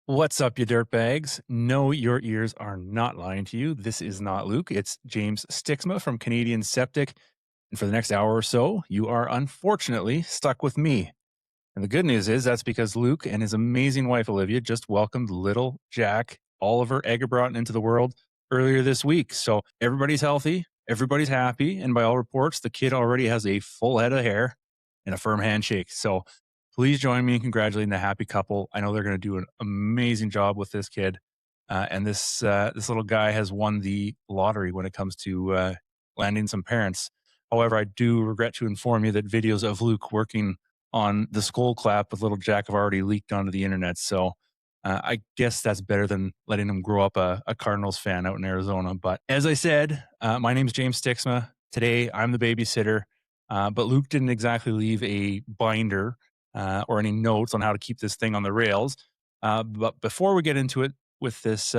What's up, you dirtbags? No, your ears are not lying to you. This is not Luke. It's James Stiksma from Canadian Septic. And for the next hour or so, you are unfortunately stuck with me. And the good news is that's because Luke and his amazing wife, Olivia, just welcomed little Jack Oliver Eggerbrotten into the world earlier this week. So everybody's healthy, everybody's happy. And by all reports, the kid already has a full head of hair and a firm handshake. So please join me in congratulating the happy couple. I know they're going to do an amazing job with this kid. And this little guy has won the lottery when it comes to landing some parents. However, I do regret to inform you that videos of Luke working on the skull clap with little Jack have already leaked onto the internet. So I guess that's better than letting him grow up a Cardinals fan out in Arizona. But as I said, my name's James Stiksma. Today, I'm the babysitter. But Luke didn't exactly leave a binder or any notes on how to keep this thing on the rails. But before we get into it with this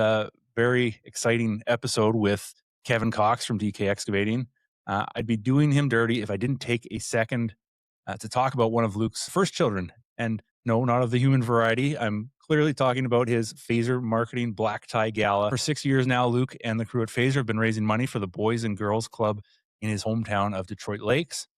very exciting episode with Kevin Cox from DK Excavating, I'd be doing him dirty if I didn't take a second to talk about one of Luke's first children. And no, not of the human variety. I'm clearly talking about his Phaser Marketing Black Tie Gala. For 6 years now, Luke and the crew at Phaser have been raising money for the Boys and Girls Club in his hometown of Detroit Lakes.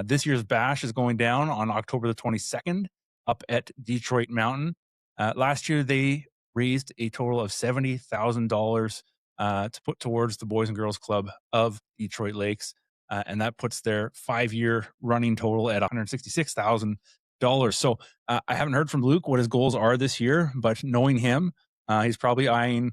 This year's bash is going down on October the 22nd up at Detroit Mountain. Last year, they raised a total of $70,000 to put towards the Boys and Girls Club of Detroit Lakes. And that puts their 5-year running total at $166,000. So I haven't heard from Luke what his goals are this year, but knowing him, he's probably eyeing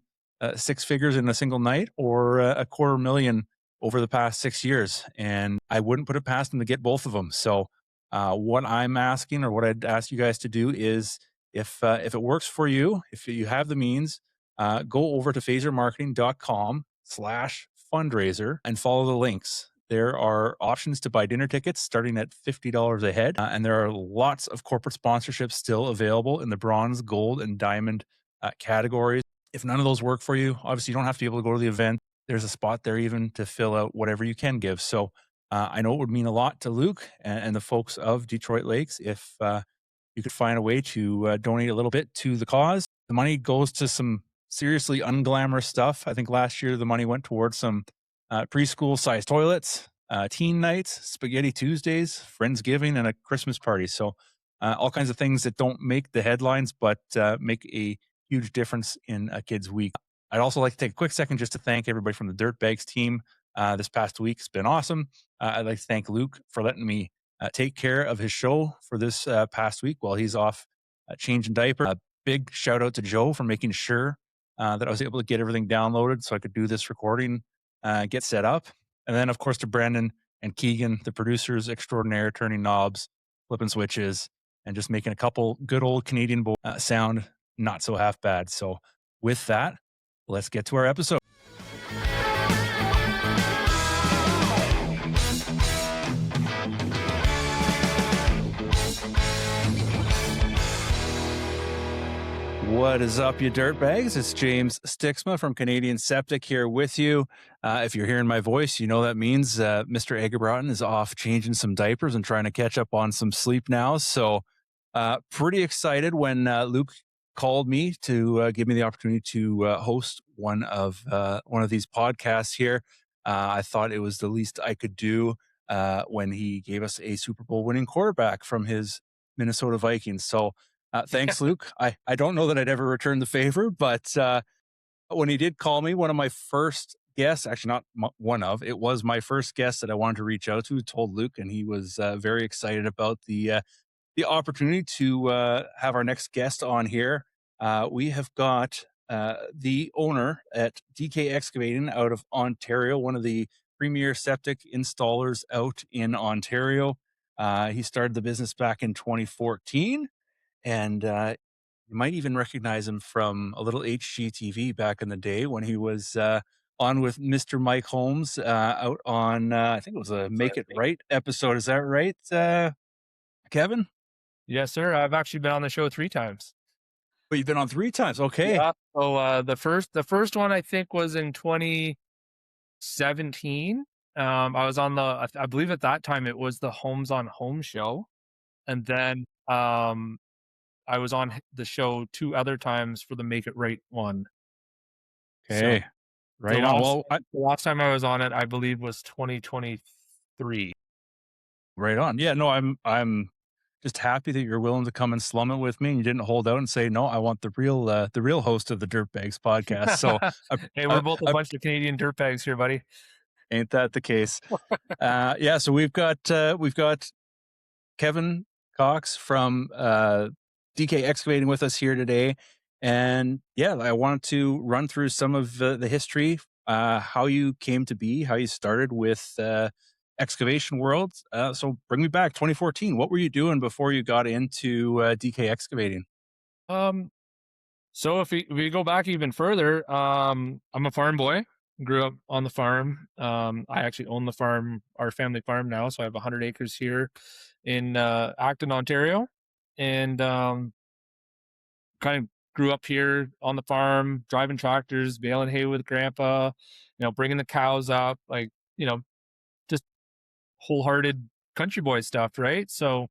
6 figures in a single night or $250,000 over the past 6 years. And I wouldn't put it past him to get both of them. So what I'm asking, or what I'd ask you guys to do, is if it works for you, if you have the means, go over to phasermarketing.com/fundraiser and follow the links. There are options to buy dinner tickets starting at $50 a head. And there are lots of corporate sponsorships still available in the bronze, gold, and diamond categories. If none of those work for you, obviously you don't have to be able to go to the event. There's a spot there even to fill out whatever you can give. So I know it would mean a lot to Luke and the folks of Detroit Lakes if you could find a way to donate a little bit to the cause. The money goes to some seriously unglamorous stuff. I think last year the money went towards some preschool sized toilets, teen nights, spaghetti Tuesdays, Friendsgiving, and a Christmas party. So all kinds of things that don't make the headlines, but make a huge difference in a kid's week. I'd also like to take a quick second just to thank everybody from the Dirtbags team. This past week has been awesome. I'd like to thank Luke for letting me take care of his show for this past week while he's off changing diapers. A big shout out to Joe for making sure that I was able to get everything downloaded so I could do this recording, get set up. And then, of course, to Brendan and Keegan, the producers extraordinaire, turning knobs, flipping switches, and just making a couple good old Canadian boys sound not so half bad. So with that, let's get to our episode. What is up, you dirtbags? It's James Stiksma from Canadian Septic here with you. If you're hearing my voice, you know that means Mr. Eggerbrotten is off changing some diapers and trying to catch up on some sleep now. So pretty excited when Luke called me to give me the opportunity to host one of these podcasts here. I thought it was the least I could do when he gave us a Super Bowl winning quarterback from his Minnesota Vikings. So thanks, Luke. I don't know that I'd ever return the favor, but when he did call me, one of my first guests, actually not it was my first guest that I wanted to reach out to, told Luke, and he was very excited about the opportunity to have our next guest on here. We have got the owner at DK Excavating out of Ontario, one of the premier septic installers out in Ontario. He started the business back in 2014. And you might even recognize him from a little HGTV back in the day when he was on with Mr. Mike Holmes out on, I think it was a Make It Right episode. Is that right, Kevin? Yes, sir. I've actually been on the show 3 times. But you've been on 3 times. Okay. Yeah. So the first one I think was in 2017. I was on I believe at that time it was the Homes on Home show, and then I was on the show 2 other times for the Make It Right one. So Okay. Right on. Well, the last time I was on it, I believe, was 2023. right on. Yeah, no, I'm just happy that you're willing to come and slum it with me, and you didn't hold out and say, "No, I want the real host of the Dirtbags podcast." So, I, Hey, we're I, both a I, bunch of Canadian dirtbags here, buddy. ain't that the case? Yeah. So we've got Kevin Cox from DK Excavating with us here today, and yeah, I wanted to run through some of the history, how you came to be, how you started with excavation world. So bring me back 2014. What were you doing before you got into DK Excavating? Um, so if we go back even further, I'm a farm boy. Grew up on the farm. I actually own the farm, our family farm now. So I have 100 acres here in Acton, Ontario, and kind of grew up here on the farm, driving tractors, baling hay with grandpa, bringing the cows up, like, just wholehearted country boy stuff, right? So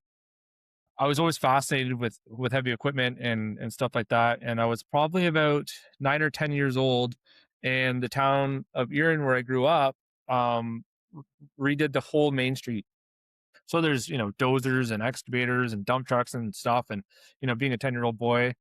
I was always fascinated with heavy equipment and stuff like that. And I was probably about 9 or 10 years old, and the town of Erin, where I grew up, um, redid the whole main street. So there's, dozers and excavators and dump trucks and stuff. And, being a 10-year-old boy,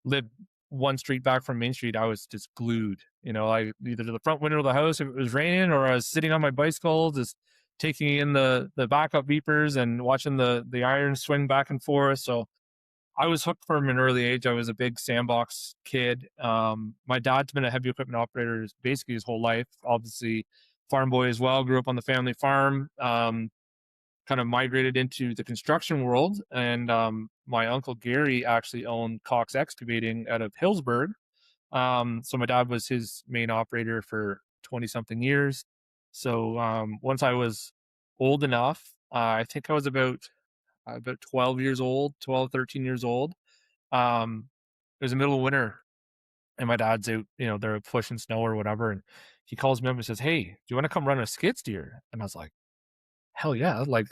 lived one street back from Main Street, I was just glued. I either to the front window of the house if it was raining, or I was sitting on my bicycle, just taking in the backup beepers and watching the iron swing back and forth. So I was hooked from an early age. I was a big sandbox kid. My dad's been a heavy equipment operator basically his whole life. Obviously, farm boy as well. Grew up on the family farm. Kind of migrated into the construction world. And my uncle Gary actually owned Cox Excavating out of Hillsburg. So my dad was his main operator for 20 something years. So once I was old enough, I think I was about 12 years old, 12, 13 years old. It was the middle of winter, and my dad's out, they're pushing snow or whatever. And he calls me up and says, "Hey, do you want to come run a skid steer?" And I was like, "Hell yeah. Like,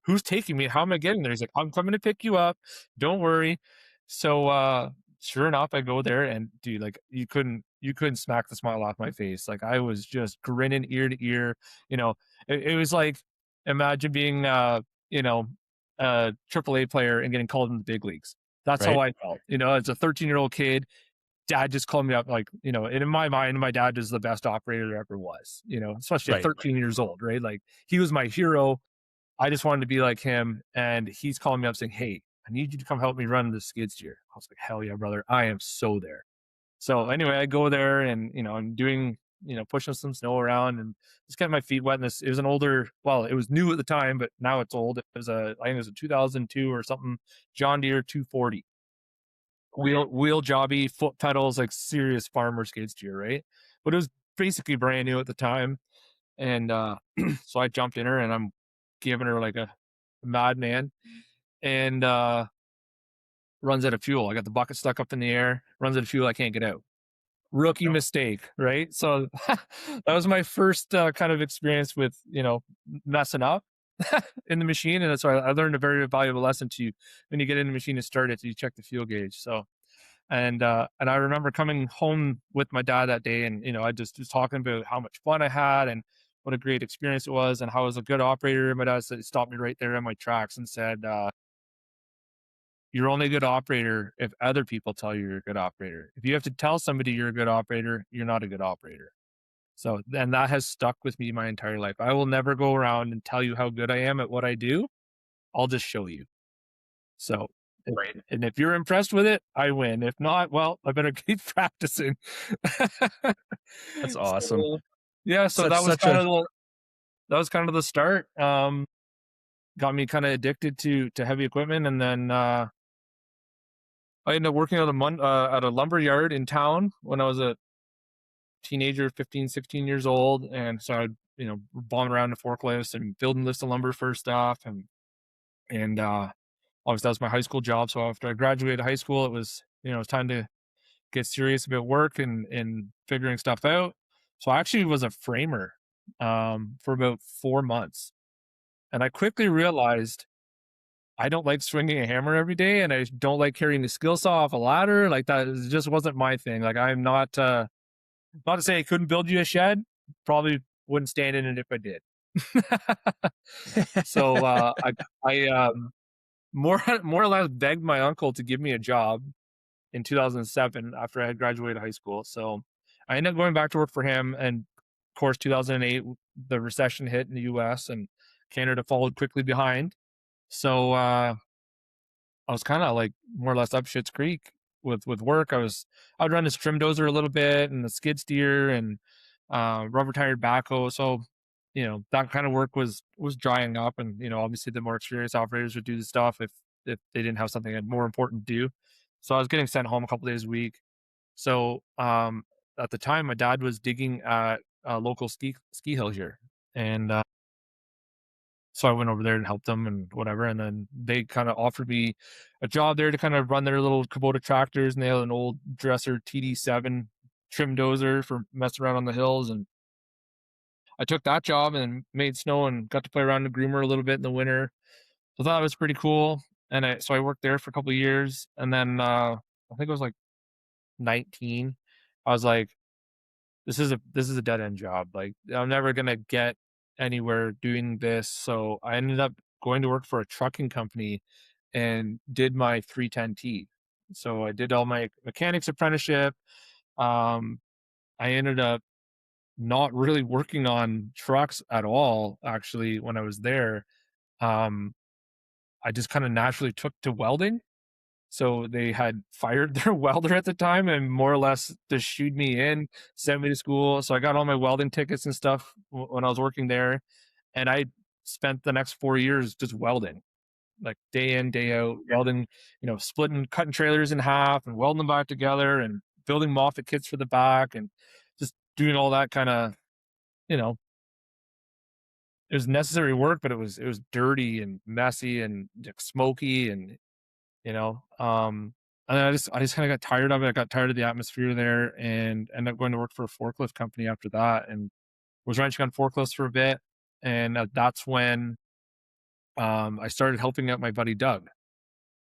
who's taking me? How am I getting there?" He's like, "I'm coming to pick you up. Don't worry." So sure enough, I go there, and dude, like, you couldn't smack the smile off my face. Like, I was just grinning ear to ear. It was like, imagine being you know, a AAA player and getting called in the big leagues. That's how Right. I felt. As a 13-year-old kid, dad just called me up, like, and in my mind, my dad is the best operator there ever was, especially at Right. 13 years old, right? Like, he was my hero. I just wanted to be like him. And he's calling me up saying, "Hey, I need you to come help me run the skid steer." I was like, "Hell yeah, brother. I am so there." So anyway, I go there, and, I'm doing, pushing some snow around and just getting my feet wet in this. It was an older, well, it was new at the time, but now it's old. It was I think it was a 2002 or something, John Deere 240. Wheel jobby, foot pedals, like serious farmer skid steer, right? But it was basically brand new at the time. And so I jumped in her, and I'm giving her like a madman, and runs out of fuel. I got the bucket stuck up in the air, runs out of fuel, I can't get out. Rookie mistake, right? So that was my first kind of experience with, messing up in the machine. And so I learned a very valuable lesson to, when you get in the machine to start it, you check the fuel gauge. So and I remember coming home with my dad that day, and, I just was talking about how much fun I had and what a great experience it was and how I was a good operator. My dad stopped me right there in my tracks and said, "You're only a good operator if other people tell you you're a good operator. If you have to tell somebody you're a good operator, you're not a good operator." So then that has stuck with me my entire life. I will never go around and tell you how good I am at what I do. I'll just show you. So, Right. and if you're impressed with it, I win. If not, well, I better keep practicing. That's awesome. So, yeah, so Such such a that was kind of the start. Got me kind of addicted to heavy equipment, and then I ended up working at a lumber yard in town when I was a teenager, 15, 16 years old, and so I'd, bombing around the forklifts and building lifts of lumber first off, and obviously that was my high school job. So after I graduated high school, it was, it was time to get serious about work and figuring stuff out. So I actually was a framer for about 4 months. And I quickly realized I don't like swinging a hammer every day, and I don't like carrying the skill saw off a ladder. Like that just wasn't my thing. Like I'm not not to say I couldn't build you a shed, probably wouldn't stand in it if I did. So I more or less begged my uncle to give me a job in 2007 after I had graduated high school. So I ended up going back to work for him, and of course 2008 the recession hit in the U.S. and Canada followed quickly behind. So I was kind of like more or less up shit's creek with work. I'd run this trim dozer a little bit and the skid steer and rubber tired backhoe. So that kind of work was drying up, and obviously the more experienced operators would do the stuff if they didn't have something more important to do. So I was getting sent home a couple days a week. So at the time, my dad was digging at a local ski hill here, and so I went over there and helped them and whatever. And then they kind of offered me a job there to kind of run their little Kubota tractors. And they had an old Dresser TD7 trim dozer for messing around on the hills. And I took that job and made snow and got to play around the groomer a little bit in the winter. So that was pretty cool. And so I worked there for a couple of years. And then I think it was like 19. I was like, this is a dead end job. Like I'm never gonna get anywhere doing this. So I ended up going to work for a trucking company and did my 310T. So I did all my mechanics apprenticeship. Um, I ended up not really working on trucks at all, actually, when I was there. Um, I just kind of naturally took to welding. So they had fired their welder at the time and more or less just shooed me in, sent me to school. So I got all my welding tickets and stuff when I was working there. And I spent the next 4 years just welding, like day in, day out, welding, splitting, cutting trailers in half and welding them back together and building Moffett kits for the back and just doing all that kind of, you know, it was necessary work, but it was dirty and messy and like, smoky and and then I just kind of got tired of it. I got tired of the atmosphere there and ended up going to work for a forklift company after that and was wrenching on forklifts for a bit. And that's when I started helping out my buddy Doug.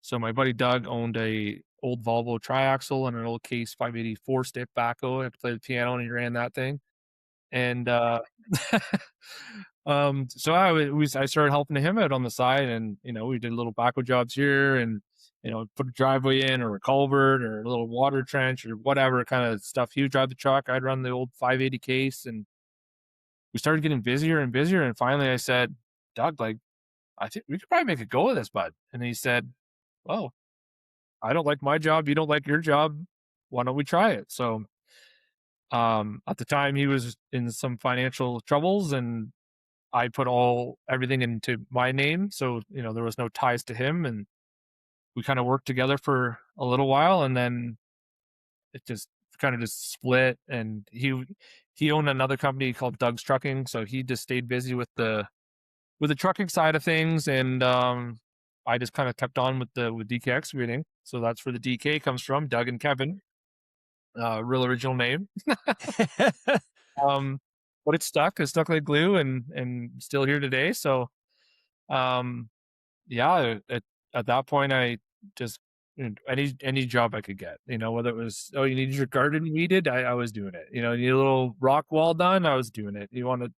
So my buddy Doug owned a old Volvo triaxle and an old Case 584 stick backhoe. I played the piano and he ran that thing. And so I started helping him out on the side, and we did little backhoe jobs here, and put a driveway in or a culvert or a little water trench or whatever kind of stuff. He would drive the truck, I'd run the old 580 Case, and we started getting busier and busier. And finally, I said, Doug, like, I think we could probably make a go of this, bud. And he said, well, I don't like my job, you don't like your job, why don't we try it? So at the time he was in some financial troubles and I put everything into my name. So, there was no ties to him, and we kind of worked together for a little while, and then it just kind of just split. And he owned another company called Doug's Trucking. So he just stayed busy with the trucking side of things. And I just kind of kept on with DK Excavating. So that's where the DK comes from, Doug and Kevin. Real original name. Um, but it stuck. It stuck like glue, and still here today. So, yeah, at that point, I just any job I could get. Whether it was you need your garden weeded, I was doing it. You need a little rock wall done, I was doing it. You wanted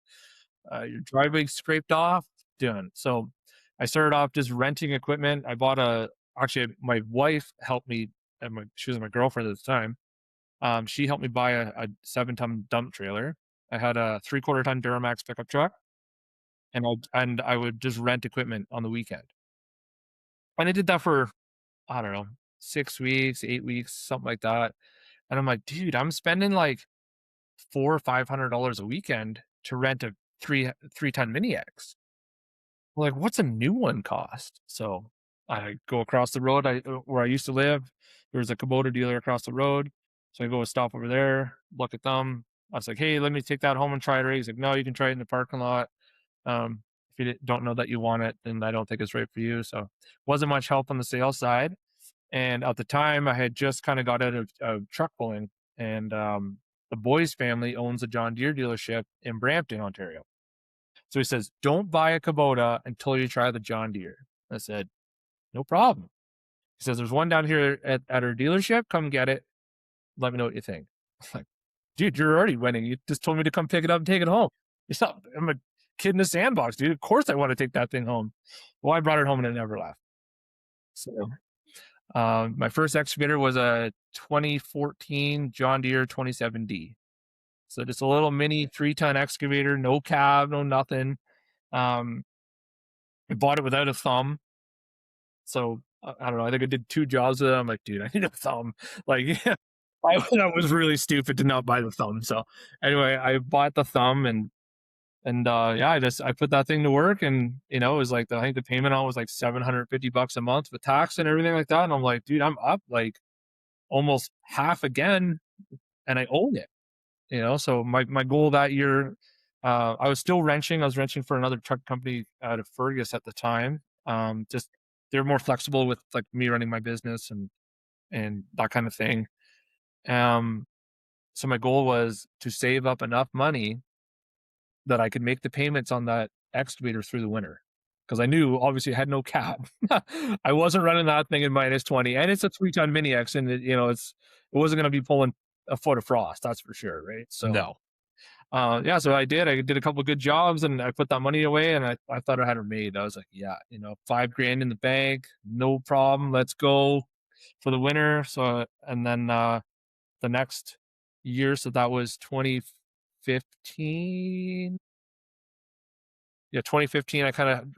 your driveway scraped off, doing it. So, I started off just renting equipment. I bought actually my wife helped me, and she was my girlfriend at the time. She helped me buy a 7-ton dump trailer. I had a 3/4 ton Duramax pickup truck, and I would just rent equipment on the weekend. And I did that for, I don't know, 6 weeks, 8 weeks, something like that. And I'm like, dude, I'm spending like $400 or $500 a weekend to rent a 3-ton Mini X. Like, what's a new one cost? So I go across the road, where I used to live. There's a Kubota dealer across the road. So I go stop over there, look at them. I was like, hey, let me take that home and try it. He's like, no, you can try it in the parking lot. If you don't know that you want it, then I don't think it's right for you. So wasn't much help on the sales side. And at the time, I had just kind of got out of truck pulling, and the boys' family owns a John Deere dealership in Brampton, Ontario. So he says, don't buy a Kubota until you try the John Deere. I said, No problem. He says, there's one down here at our dealership. Come get it. Let me know what you think. I'm like, dude, you're already winning. You just told me to come pick it up and take it home. It's not, I'm a kid in a sandbox, dude. Of course I want to take that thing home. Well, I brought it home and it never left. So my first excavator was a 2014 John Deere 27D. So just a little mini 3-ton excavator, no cab, no nothing. Um, I bought it without a thumb. So I don't know. I think I did 2 jobs with it. I'm like, dude, I need a thumb. Like, yeah, I was really stupid to not buy the thumb. So anyway, I bought the thumb and yeah, I put that thing to work, and it was like I think the payment on was like $750 a month with tax and everything like that. And I'm like, dude, I'm up like almost half again, and I own it. So my goal that year, I was still wrenching. I was wrenching for another truck company out of Fergus at the time. Just they're more flexible with like me running my business and that kind of thing. Um, so my goal was to save up enough money that I could make the payments on that excavator through the winter. Because I knew obviously I had no cab. I wasn't running that thing in -20, and it's a 3-ton mini X, and it wasn't going to be pulling a foot of frost, that's for sure, right? So No. yeah, so I did. I did a couple of good jobs, and I put that money away, and I thought I had her made. I was like, yeah, 5 grand in the bank, no problem. Let's go for the winter. So and then the next year, so that was 2015. Yeah, 2015.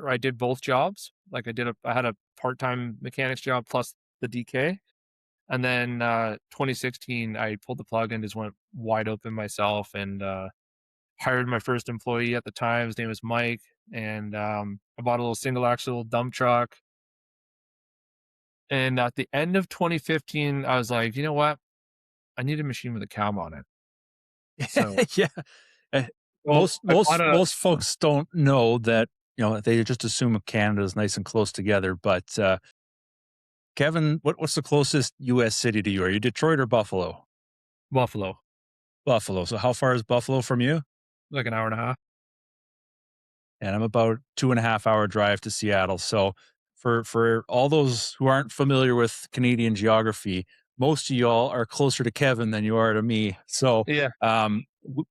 I did both jobs. Like I had a part-time mechanics job plus the DK. And then 2016, I pulled the plug and just went wide open myself, and hired my first employee at the time. His name was Mike, and I bought a little single axle dump truck. And at the end of 2015, I was like, you know what? I need a machine with a cab on it. So, Yeah. Eh, well, I bought a most folks don't know that, they just assume Canada's nice and close together. But Kevin, what's the closest US city to you? Are you Detroit or Buffalo? Buffalo, Buffalo. So how far is Buffalo from you? like an hour and a half. And I'm about 2.5 hour drive to Seattle. So for all those who aren't familiar with Canadian geography, most of y'all are closer to Kevin than you are to me. So Yeah,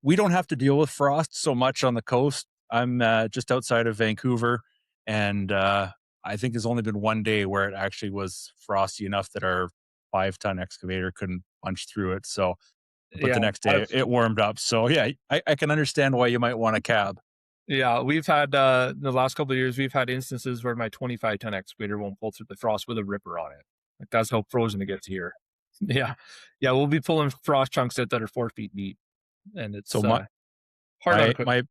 we don't have to deal with frost so much on the coast. I'm just outside of Vancouver, and I think there's only been one day where it actually was frosty enough that our 5-ton excavator couldn't punch through it. So, but yeah. the next day I've it warmed up. So yeah, I can understand why you might want a cab. Yeah, we've had the last couple of years, we've had instances where my 25-ton excavator won't pull through the frost with a ripper on it. Like that's how frozen it gets here. Yeah, yeah, we'll be pulling frost chunks out that are 4 feet deep, and So it's hard on my equipment. my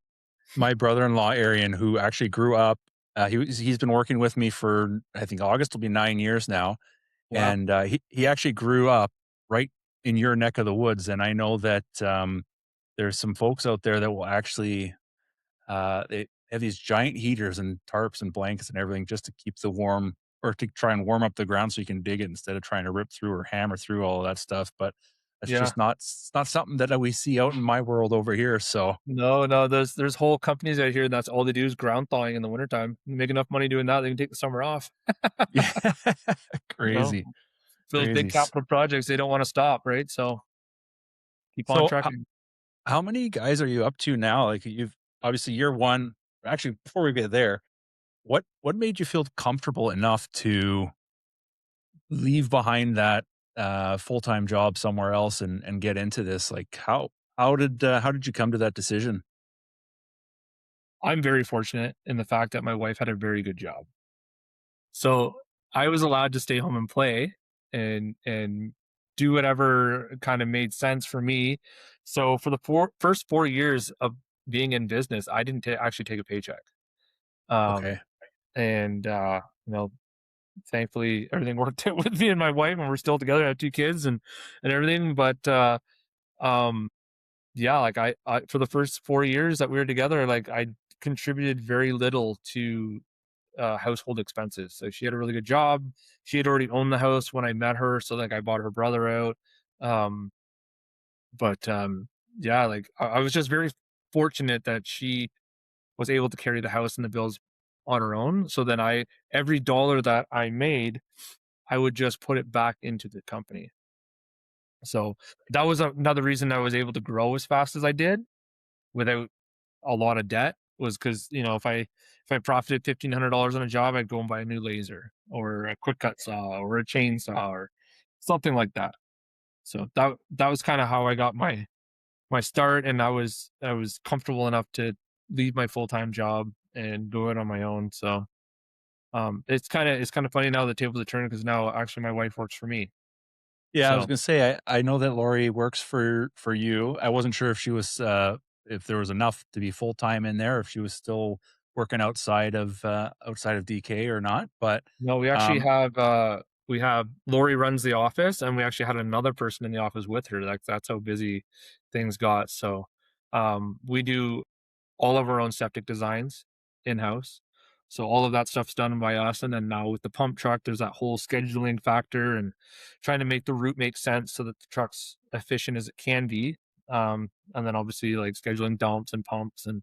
my brother-in-law Arian, who actually grew up, he's been working with me for I think August will be 9 years now, Wow. and he actually grew up right in your neck of the woods, and I know that there's some folks out there that will actually they have these giant heaters and tarps and blankets and everything just to keep the warm or to try and warm up the ground so you can dig it instead of trying to rip through or hammer through all of that stuff. But that's Yeah. just not it's not something that we see out in my world over here. So No, no, there's whole companies out here that's all they do is ground thawing in the wintertime. You make enough money doing that, they can take the summer off. yeah, You know, crazy, for those crazy. big capital projects, they don't want to stop, right? So keep on So trucking. how many guys are you up to now? Like you've obviously year one. Actually, before we get there, what made you feel comfortable enough to leave behind that full-time job somewhere else and get into this? Like how did you come to that decision? I'm very fortunate in the fact that my wife had a very good job. So I was allowed to stay home and play and do whatever kind of made sense for me. So for the first 4 years of being in business, I didn't actually take a paycheck. Um, Okay. and thankfully everything worked out with me and my wife, and we're still together. I have 2 kids and everything. But um, yeah, like I for the first 4 years that we were together, like I contributed very little to household expenses. So she had a really good job. She had already owned the house when I met her, so like I bought her brother out. Um, but yeah, like I was just very fortunate that she was able to carry the house and the bills on her own. So then every dollar that I made, I would just put it back into the company. So that was another reason I was able to grow as fast as I did without a lot of debt, was because, if I profited $1,500 on a job, I'd go and buy a new laser or a quick cut saw or a chainsaw or something like that. So that was kind of how I got my start, and I was comfortable enough to leave my full-time job and go it on my own. So it's kind of funny now the tables are turning, because now actually my wife works for me. Yeah, I was So gonna say I know that Lori works for you. I wasn't sure if she was if there was enough to be full time in there, if she was still working outside of DK or not. But no, we actually um, have Lori runs the office, and we actually had another person in the office with her. That's how busy things got. So we do all of our own septic designs in-house. So all of that stuff's done by us. And then now with the pump truck, there's that whole scheduling factor and trying to make the route make sense so that the truck's efficient as it can be. And then obviously like scheduling dumps and pumps and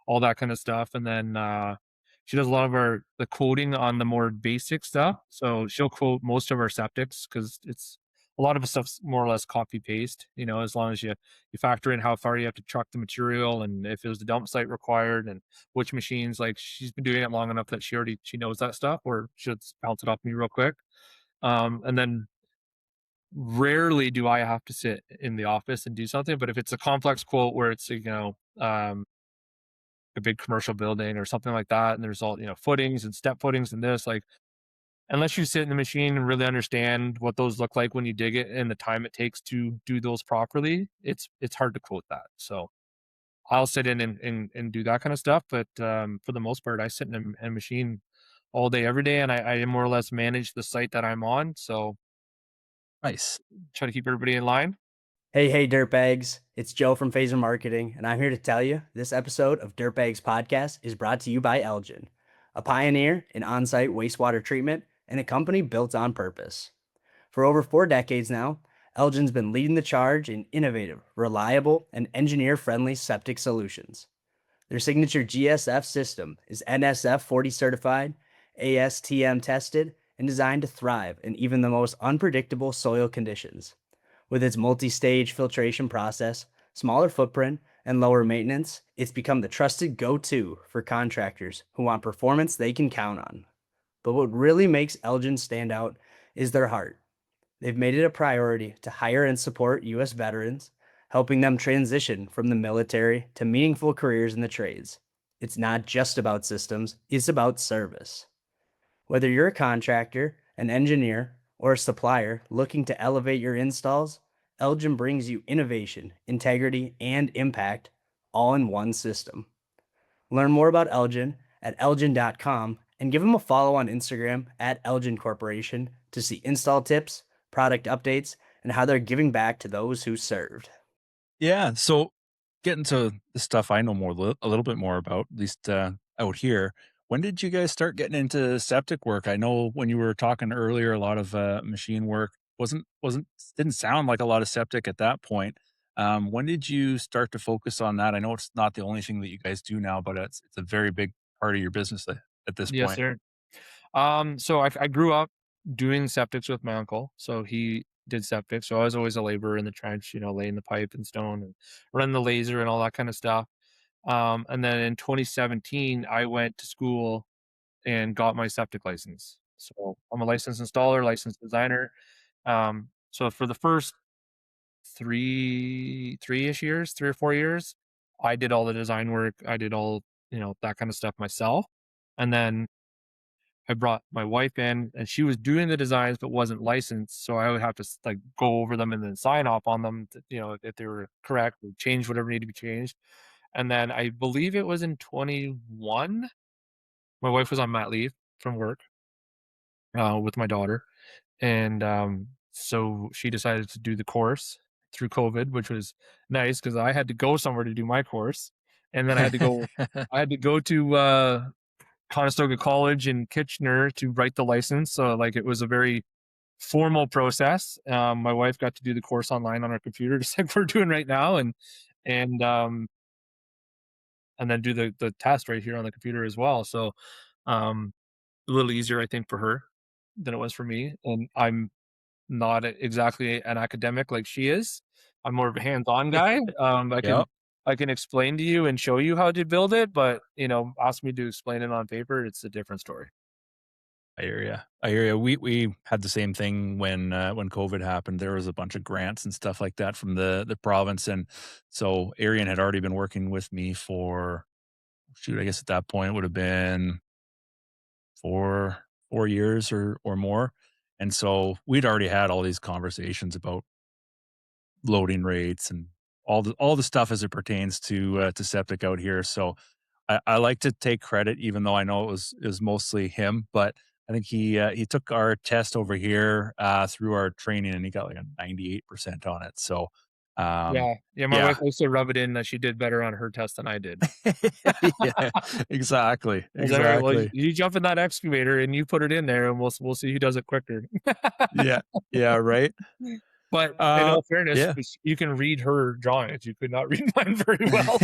all that kind of stuff. And then she does a lot of the quoting on the more basic stuff. So she'll quote most of our septics, because it's a lot of the stuff's more or less copy paste, as long as you factor in how far you have to truck the material, and if it was the dump site required, and which machines. Like, she's been doing it long enough that she knows that stuff, or she'll just bounce it off me real quick. And then rarely do I have to sit in the office and do something. But if it's a complex quote where it's a big commercial building or something like that, and there's all footings and step footings and this, like, unless you sit in the machine and really understand what those look like when you dig it and the time it takes to do those properly, it's hard to quote that. So I'll sit in and do that kind of stuff. But for the most part, I sit in a machine all day, every day, and I more or less manage the site that I'm on. So nice. try to keep everybody in line. Hey, dirtbags. It's Joe from Phaser Marketing, and I'm here to tell you this episode of Dirtbags Podcast is brought to you by Elgin, a pioneer in on site wastewater treatment and a company built on purpose. For over 4 decades now, Elgin's been leading the charge in innovative, reliable, and engineer friendly septic solutions. Their signature GSF system is NSF 40 certified, ASTM tested, and designed to thrive in even the most unpredictable soil conditions. With its multi-stage filtration process, smaller footprint, and lower maintenance, it's become the trusted go-to for contractors who want performance they can count on. But what really makes Elgin stand out is their heart. They've made it a priority to hire and support U.S. veterans, helping them transition from the military to meaningful careers in the trades. It's not just about systems, it's about service. Whether you're a contractor, an engineer, or a supplier looking to elevate your installs, Elgin brings you innovation, integrity, and impact all in one system. Learn more about Elgin at elgin.com and give them a follow on Instagram at Elgin Corporation to see install tips, product updates, and how they're giving back to those who served. Yeah. So getting to the stuff I know a little bit more about, at least out here. When did you guys start getting into septic work? I know when you were talking earlier, a lot of machine work wasn't didn't sound like a lot of septic at that point. When did you start to focus on that? I know it's not the only thing that you guys do now, but it's a very big part of your business at this Yes, point. sir. So I grew up doing septics with my uncle. So he did septic. So I was always a laborer in the trench, laying the pipe and stone and running the laser and all that kind of stuff. And then in 2017, I went to school and got my septic license. So I'm a licensed installer, licensed designer. So for the first three-ish years, 3 or 4 years, I did all the design work. I did all, that kind of stuff myself. And then I brought my wife in, and she was doing the designs but wasn't licensed, so I would have to like go over them and then sign off on them, if they were correct, or change whatever needed to be changed. And then I believe it was in 21, my wife was on mat leave from work with my daughter, and so she decided to do the course through COVID, which was nice because I had to go somewhere to do my course, and then I had to go to Conestoga College in Kitchener to write the license. So like it was a very formal process. My wife got to do the course online on her computer, just like we're doing right now, and and then do the test right here on the computer as well. So A little easier, I think, for her than it was for me. And I'm not exactly an academic like she is. I'm more of a hands-on guy. Yep. I can explain to you and show you how to build it, but ask me to explain it on paper, it's a different story. I hear you. I hear you. We had the same thing when COVID happened. There was a bunch of grants and stuff like that from the province, and so Arian had already been working with me for, shoot, I guess at that point it would have been 4 years or more, and so we'd already had all these conversations about loading rates and all the stuff as it pertains to septic out here. So I like to take credit, even though I know it was mostly him. But I think he took our test over here through our training, and he got like a 98% on it. So Yeah. Yeah, my yeah, wife likes to rub it in that she did better on her test than I did. yeah, exactly, I was like, "All right, well, exactly. you jump in that excavator and you put it in there, and we'll see who does it quicker." Yeah, yeah, right. But in Uh, all fairness, yeah. you can read her drawings. You could not read mine very well.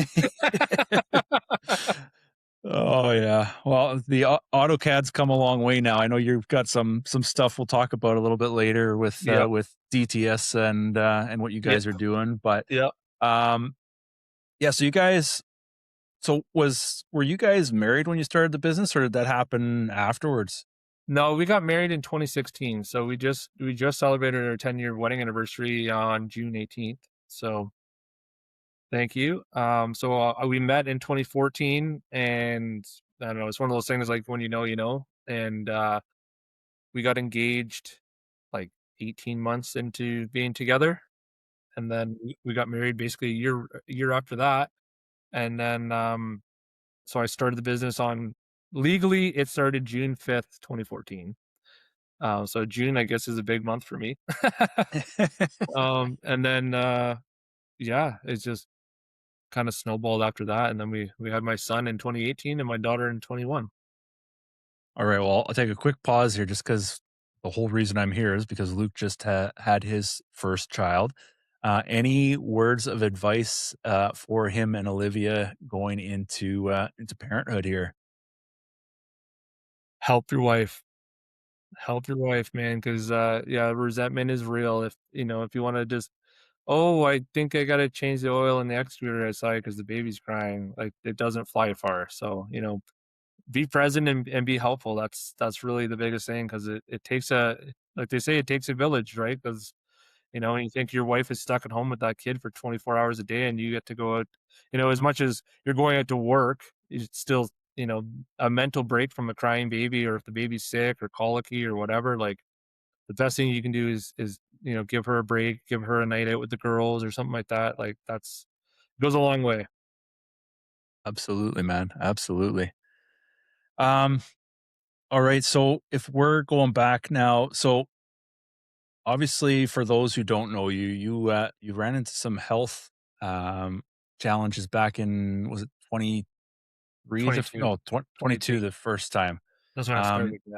Oh yeah. Well, the AutoCAD's come a long way now. I know you've got some stuff we'll talk about a little bit later Yep. with DTS and what you Yeah. guys are doing. But Yeah. um, yeah. So you guys. So were you guys married when you started the business, or did that happen afterwards? No, we got married in 2016. So we just celebrated our 10-year wedding anniversary on June 18th. So thank you. We met in 2014, and I don't know, it's one of those things like when you know, and we got engaged like 18 months into being together, and then we got married basically a year after that. And then so I started the business on legally it started June 5th, 2014. So June, I guess, is a big month for me. And then yeah, it's just kind of snowballed after that, and then we had my son in 2018 and my daughter in 21. All right. Well, I'll take a quick pause here, just because the whole reason I'm here is because Luke just had his first child. Any words of advice for him and Olivia going into parenthood here? Help your wife. Help your wife, man, because yeah, resentment is real. If you want to just, oh, I think I gotta change the oil in the excavator outside because the baby's crying. Like it doesn't fly far. So be present and be helpful. That's really the biggest thing because it takes a, like they say, it takes a village, right? Because you think your wife is stuck at home with that kid for 24 hours a day, and you get to go out, as much as you're going out to work, it's still, a mental break from a crying baby, or if the baby's sick or colicky or whatever. Like the best thing you can do is give her a break, give her a night out with the girls or something like that. Like that's goes a long way. Absolutely, man. Absolutely. Um, all right. So if we're going back now, so obviously for those who don't know you, you ran into some health um challenges back in, was it 23 22, no 22. 22 the first time. That's when I Um started. Yeah.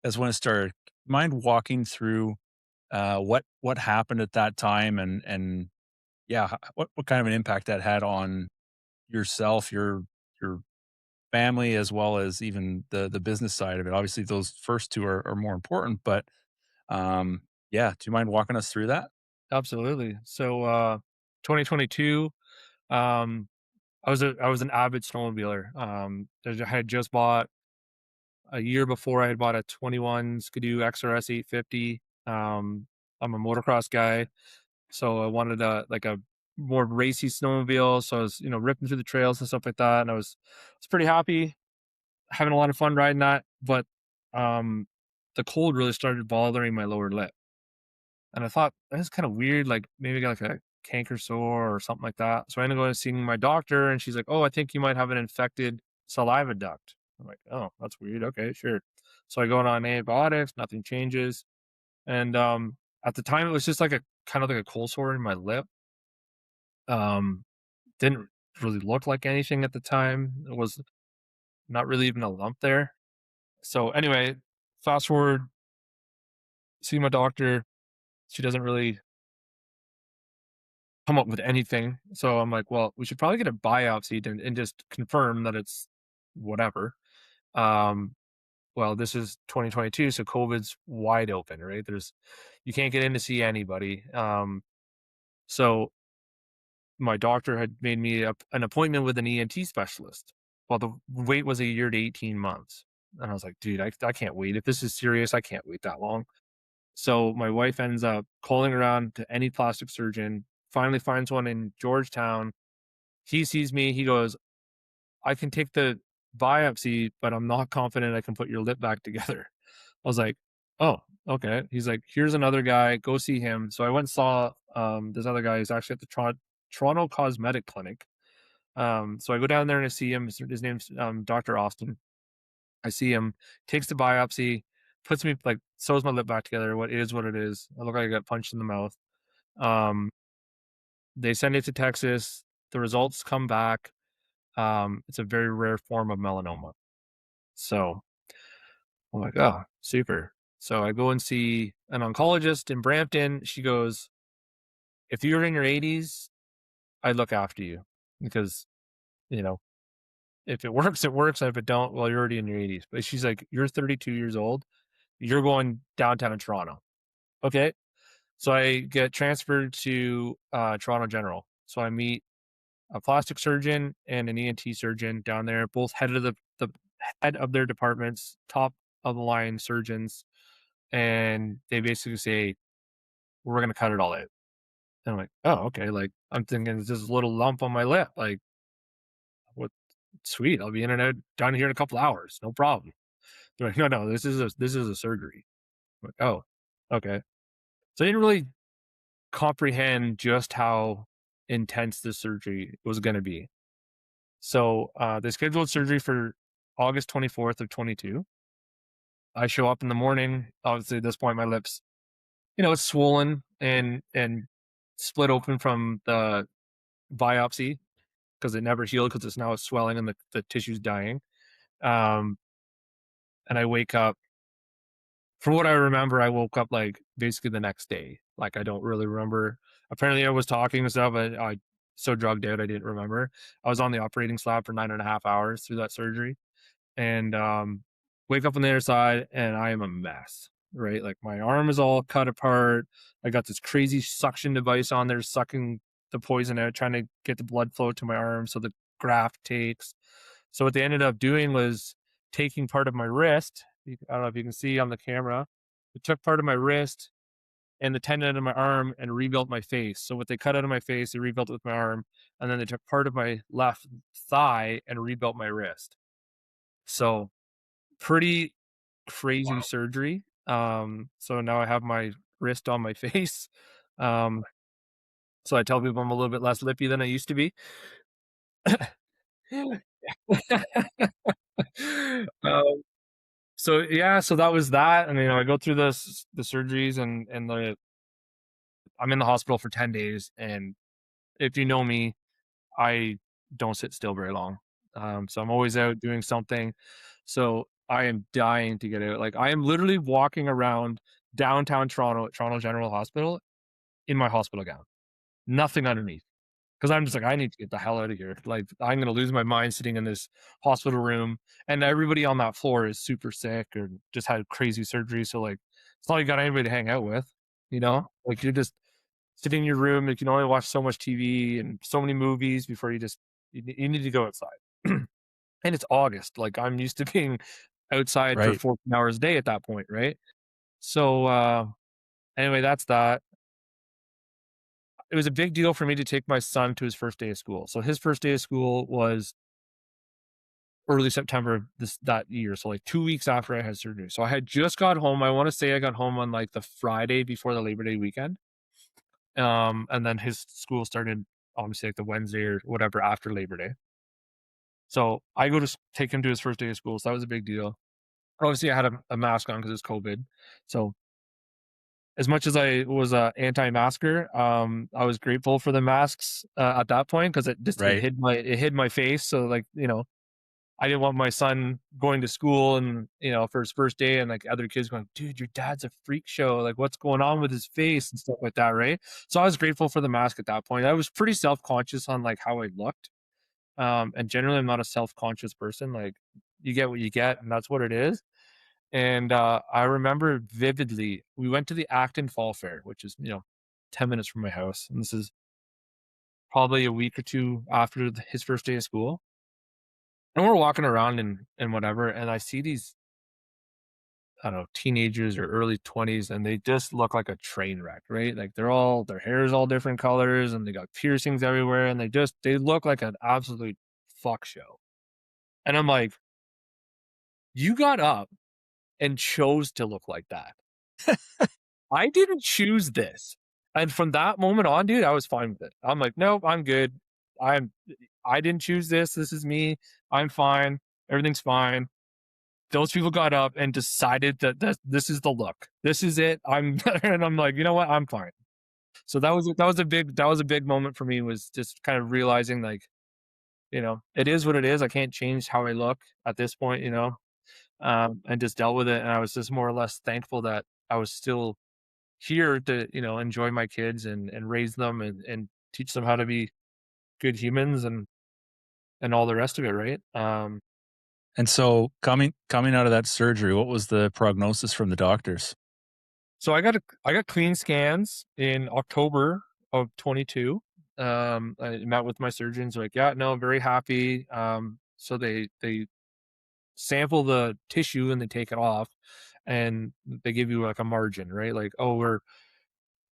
that's when it started. Mind walking through what happened at that time, and yeah, what kind of an impact that had on yourself, your family, as well as even the business side of it. Obviously, those first two are more important, but yeah, do you mind walking us through that? Absolutely. So 2022, um, I was an avid snowmobiler. I had just bought a year before. I had bought a 21 Skidoo XRS 850. I'm a motocross guy, so I wanted a more racy snowmobile. So I was ripping through the trails and stuff like that, and I was pretty happy, having a lot of fun riding that. But um, the cold really started bothering my lower lip, and I thought that's kind of weird. Like maybe I got like a canker sore or something like that. So I ended up going and seeing my doctor, and she's like, "Oh, I think you might have an infected saliva duct." I'm like, "Oh, that's weird. Okay, sure." So I go on antibiotics, nothing changes, and at the time it was just like a kind of like a cold sore in my lip. Um, didn't really look like anything at the time. It was not really even a lump there. So anyway, fast forward, see my doctor. She doesn't really come up with anything. So I'm like, well, we should probably get a biopsy and just confirm that it's whatever. Well, this is 2022, so COVID's wide open, right? You can't get in to see anybody. So my doctor had made me an appointment with an ENT specialist. Well, the wait was a year to 18 months. And I was like, dude, I can't wait. If this is serious, I can't wait that long. So my wife ends up calling around to any plastic surgeon, finally finds one in Georgetown. He sees me, he goes, I can take the biopsy, but I'm not confident I can put your lip back together. I was like, oh, okay. He's like, here's another guy, go see him. So I went and saw this other guy who's actually at the Toronto Cosmetic Clinic. So I go down there and I see him. His name's Dr. Austin. I see him, takes the biopsy, puts me like sews my lip back together. What is what it is. I look like I got punched in the mouth. Um, they send it to Texas. The results come back. It's a very rare form of melanoma. So I'm like, oh, super. So I go and see an oncologist in Brampton. She goes, if you're in your 80s, I'd look after you because, you know, if it works, it works. And if it don't, well, you're already in your 80s. But she's like, you're 32 years old. You're going downtown in Toronto. Okay. So I get transferred to Toronto General. So I meet a plastic surgeon and an ENT surgeon down there, both head of the head of their departments, top of the line surgeons. And they basically say, we're going to cut it all out. And I'm like, oh, okay. Like, I'm thinking it's just a little lump on my lip. Like, what? Sweet. I'll be in and out down here in a couple hours. No problem. They're like, no, this is a surgery. I'm like, oh, okay. So I didn't really comprehend just how intense this surgery was going to be. So they scheduled surgery for August 24th of 22. I show up in the morning. Obviously, at this point, my lips, it's swollen and split open from the biopsy because it never healed because it's now swelling and the tissue's dying. And I wake up. From what I remember, I woke up like basically the next day. Like I don't really remember. Apparently, I was talking and stuff, but I so drugged out I didn't remember. I was on the operating slab for 9.5 hours through that surgery, and wake up on the other side, and I am a mess. Right, like my arm is all cut apart. I got this crazy suction device on there, sucking the poison out, trying to get the blood flow to my arm so the graft takes. So what they ended up doing was taking part of my wrist. I don't know if you can see on the camera. It took part of my wrist and the tendon of my arm and rebuilt my face. So what they cut out of my face, they rebuilt it with my arm, and then they took part of my left thigh and rebuilt my wrist. So pretty crazy surgery. So now I have my wrist on my face. So I tell people I'm a little bit less lippy than I used to be. um, so yeah, so that was that, and I go through the surgeries and I'm in the hospital for 10 days, and if you know me, I don't sit still very long. So I'm always out doing something. So I am dying to get out. Like I am literally walking around downtown Toronto at Toronto General Hospital in my hospital gown, nothing underneath. Because I'm just like, I need to get the hell out of here. Like, I'm going to lose my mind sitting in this hospital room. And everybody on that floor is super sick or just had crazy surgery. So, like, it's not like you got anybody to hang out with, Like, you're just sitting in your room. You can only watch so much TV and so many movies before you need to go outside. And it's August. Like, I'm used to being outside for Right. 14 hours a day at that point, right? So, anyway, that's that. It was a big deal for me to take my son to his first day of school. So his first day of school was early September of that year. So like 2 weeks after I had surgery. So I had just got home. I want to say I got home on like the Friday before the Labor Day weekend. And then his school started obviously like the Wednesday or whatever after Labor Day. So I go to take him to his first day of school. So that was a big deal. Obviously I had a mask on because it's COVID. So as much as I was a anti-masker, I was grateful for the masks at that point because it just Right. it hid my face. So like I didn't want my son going to school and for his first day and like other kids going, dude, your dad's a freak show. Like what's going on with his face and stuff like that, right? So I was grateful for the mask at that point. I was pretty self-conscious on like how I looked, and generally I'm not a self-conscious person. Like you get what you get, and that's what it is. And I remember vividly, we went to the Acton Fall Fair, which is 10 minutes from my house, and this is probably a week or two after his first day of school. And we're walking around and whatever, and I see these, I don't know, teenagers or early 20s, and they just look like a train wreck, right? Like their hair is all different colors, and they got piercings everywhere, and they look like an absolute fuck show. And I'm like, you got up and chose to look like that. I didn't choose this. And from that moment on, dude, I was fine with it. I'm like, nope, I'm good. I didn't choose this. This is me. I'm fine. Everything's fine. Those people got up and decided that this is the look. This is it. And I'm like, you know what? I'm fine. So that was a big moment for me, was just kind of realizing, like, it is what it is. I can't change how I look at this point, and just dealt with it. And I was just more or less thankful that I was still here to, enjoy my kids and raise them and teach them how to be good humans and all the rest of it, right? And so coming out of that surgery, what was the prognosis from the doctors? So I got clean scans in October of 22. I met with my surgeons, like, yeah, no, very happy. So they sample the tissue and they take it off, and they give you like a margin, right? Like, oh, we're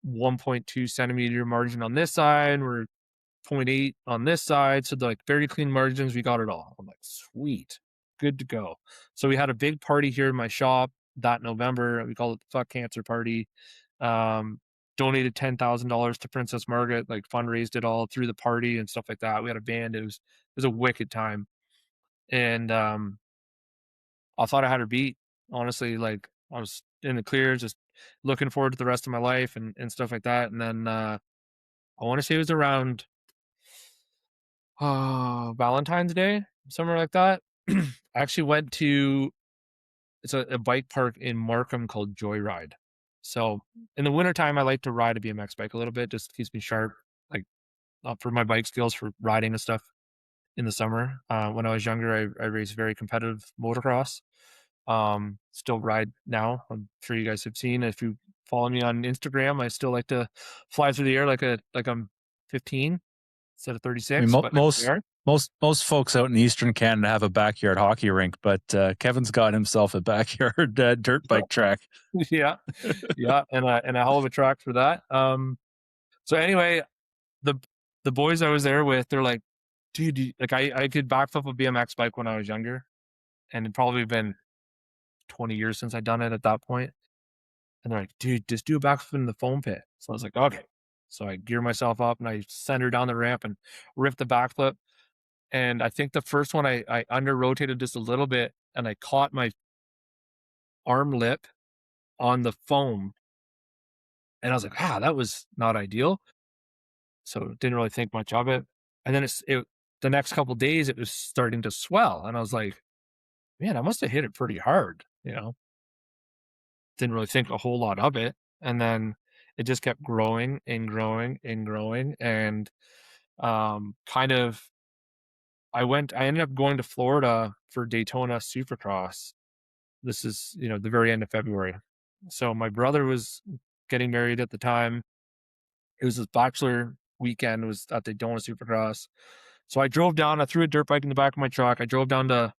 1.2 centimeter margin on this side, we're 0.8 on this side. So they're like very clean margins. We got it all. I'm like, sweet, good to go. So we had a big party here in my shop that November. We called it the Fuck Cancer Party. Donated $10,000 to Princess Margaret, like fundraised it all through the party and stuff like that. We had a band. It was a wicked time. And I thought I had her beat, honestly. Like, I was in the clear, just looking forward to the rest of my life and stuff like that. And then I want to say it was around Valentine's Day, somewhere like that. I actually went to, it's a bike park in Markham called Joyride. So in the wintertime, I like to ride a BMX bike a little bit, just keeps me sharp, like, for my bike skills for riding and stuff in the summer. When I was younger, I raced very competitive motocross. Still ride now. I'm sure you guys have seen, if you follow me on Instagram, I still like to fly through the air like I'm 15 instead of I 36. mean, But here we are. most folks out in Eastern Canada have a backyard hockey rink, but Kevin's got himself a backyard dirt bike track. Yeah, yeah, and a hell of a track for that. So anyway, the boys I was there with, they're like, dude, like, I could backflip a BMX bike when I was younger, and it'd probably been 20 years since I'd done it at that point. And they're like, dude, just do a backflip in the foam pit. So I was like, okay. So I gear myself up and I send her down the ramp and ripped the backflip. And I think the first one I under rotated just a little bit, and I caught my arm lip on the foam. And I was like, that was not ideal. So didn't really think much of it. And then the next couple of days, it was starting to swell. And I was like, man, I must have hit it pretty hard, Didn't really think a whole lot of it. And then it just kept growing and growing and growing. And kind of, I ended up going to Florida for Daytona Supercross. This is, the very end of February. So my brother was getting married at the time. It was his bachelor weekend. It was at Daytona Supercross. So I drove down. I threw a dirt bike in the back of my truck. I drove down to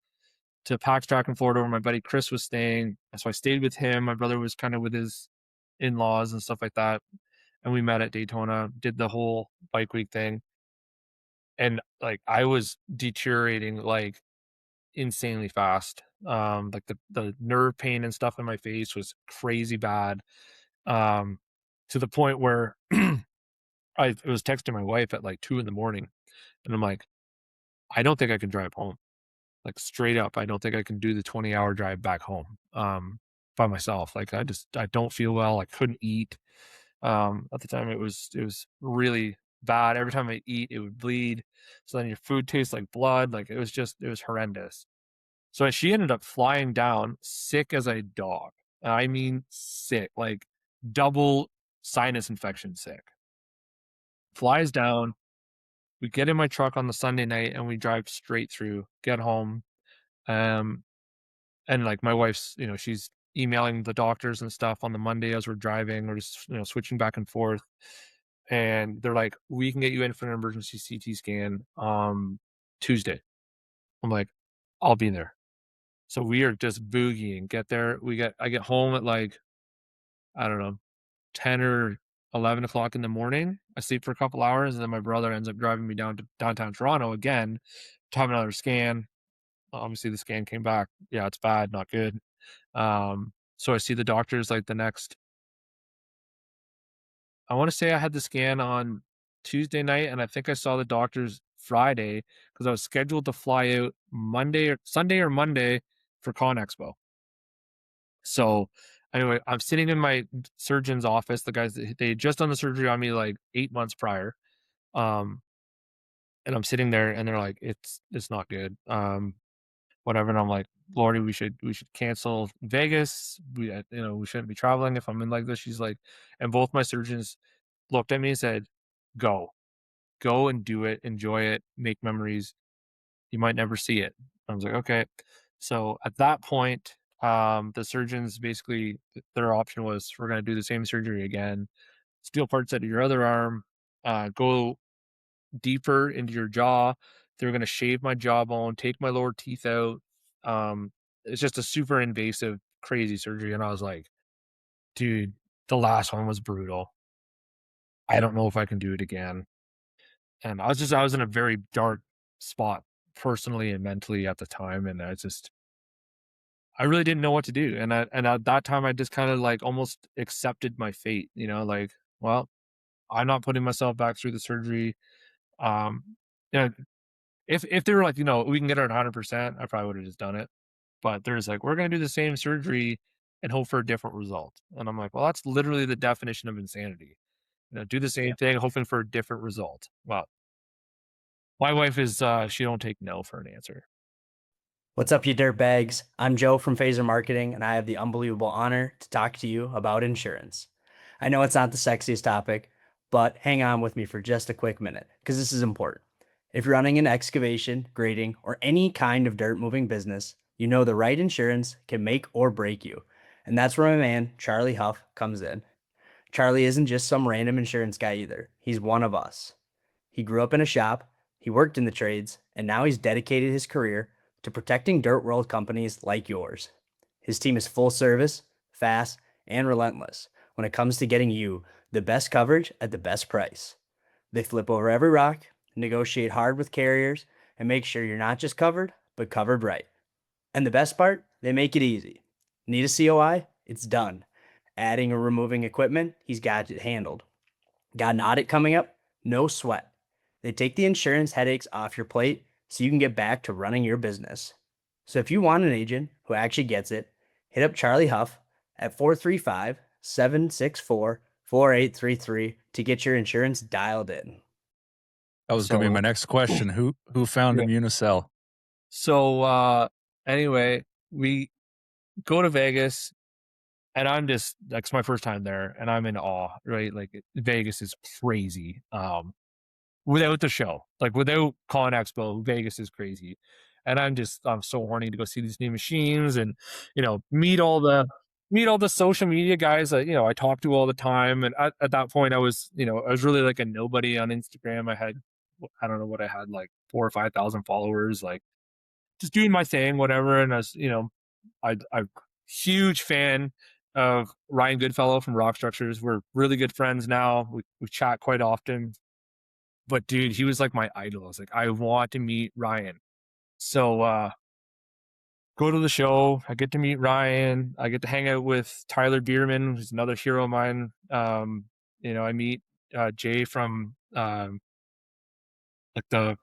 Pax Track in Florida, where my buddy Chris was staying. So I stayed with him. My brother was kind of with his in-laws and stuff like that. And we met at Daytona, did the whole bike week thing. And like, I was deteriorating like insanely fast. Like the nerve pain and stuff in my face was crazy bad. To the point where I was texting my wife at like 2 a.m, and I'm like, I don't think I can drive home. Like, straight up, I don't think I can do the 20-hour drive back home by myself. Like, I don't feel well. I couldn't eat. At the time, it was really bad. Every time I eat, it would bleed. So then your food tastes like blood. Like, it was horrendous. So she ended up flying down sick as a dog. I mean, sick, like double sinus infection sick. Flies down. We get in my truck on the Sunday night and we drive straight through, get home. And like my wife's, she's emailing the doctors and stuff on the Monday as we're driving. We're just, switching back and forth. And they're like, we can get you in for an emergency CT scan Tuesday. I'm like, I'll be there. So we are just boogieing. Get there. I get home at like, I don't know, 10 or 11 o'clock in the morning. I sleep for a couple hours, and then my brother ends up driving me down to downtown Toronto again to have another scan. Obviously, the scan came back. Yeah, it's bad, not good. So I see the doctors like the next, I want to say I had the scan on Tuesday night, and I think I saw the doctors Friday because I was scheduled to fly out Sunday or Monday for Con Expo. So anyway, I'm sitting in my surgeon's office. The guys, they had just done the surgery on me like 8 months prior. Um, and I'm sitting there and they're like, it's not good. Whatever. And I'm like, Lordy, we should cancel Vegas. We shouldn't be traveling if I'm in like this. She's like, and both my surgeons looked at me and said, go and do it, enjoy it, make memories. You might never see it. I was like, okay. So at that point, the surgeons basically, their option was, we're going to do the same surgery again, steal parts out of your other arm, go deeper into your jaw. They're going to shave my jawbone, take my lower teeth out. It's just a super invasive, crazy surgery. And I was like, dude, the last one was brutal. I don't know if I can do it again. And I was in a very dark spot personally and mentally at the time. And I really didn't know what to do. And at that time, I just kind of like almost accepted my fate, like, well, I'm not putting myself back through the surgery. Um, you know, if they were like, we can get her at 100%, I probably would have just done it. But they're just like, we're going to do the same surgery and hope for a different result. And I'm like, well, that's literally the definition of insanity. Do the same thing, hoping for a different result. Well, my wife is, she don't take no for an answer. What's up, you dirtbags? I'm Joe from Phaser Marketing, and I have the unbelievable honor to talk to you about insurance. I know it's not the sexiest topic, but hang on with me for just a quick minute, because this is important. If you're running an excavation, grading, or any kind of dirt moving business, you know the right insurance can make or break you. And that's where my man, Charlie Huff, comes in. Charlie isn't just some random insurance guy either. He's one of us. He grew up in a shop, he worked in the trades, and now he's dedicated his career to protecting dirt world companies like yours. His team is full service, fast, and relentless when it comes to getting you the best coverage at the best price. They flip over every rock, negotiate hard with carriers, and make sure you're not just covered, but covered right. And the best part, they make it easy. Need a COI? It's done. Adding or removing equipment, he's got it handled. Got an audit coming up? No sweat. They take the insurance headaches off your plate so you can get back to running your business. So if you want an agent who actually gets it, hit up Charlie Huff at 435-764-4833 to get your insurance dialed in. That was going to be So- my next question. Who found Yeah. Immunicell? So anyway, we go to Vegas, and I'm just, that's my first time there, and I'm in awe, right? Like, Vegas is crazy. Without the show, like without Con Expo, Vegas is crazy. And I'm so horny to go see these new machines and, meet all the social media guys that, I talk to all the time. And at that point I was really like a nobody on Instagram. I don't know what I had, like 4,000 or 5,000 followers, like just doing my thing, whatever. And I was, I'm huge fan of Ryan Goodfellow from Rock Structures. We're really good friends now. We chat quite often. But dude, he was like my idol. I was like, I want to meet Ryan. So go to the show. I get to meet Ryan. I get to hang out with Tyler Bierman, who's another hero of mine. I meet Jay from like the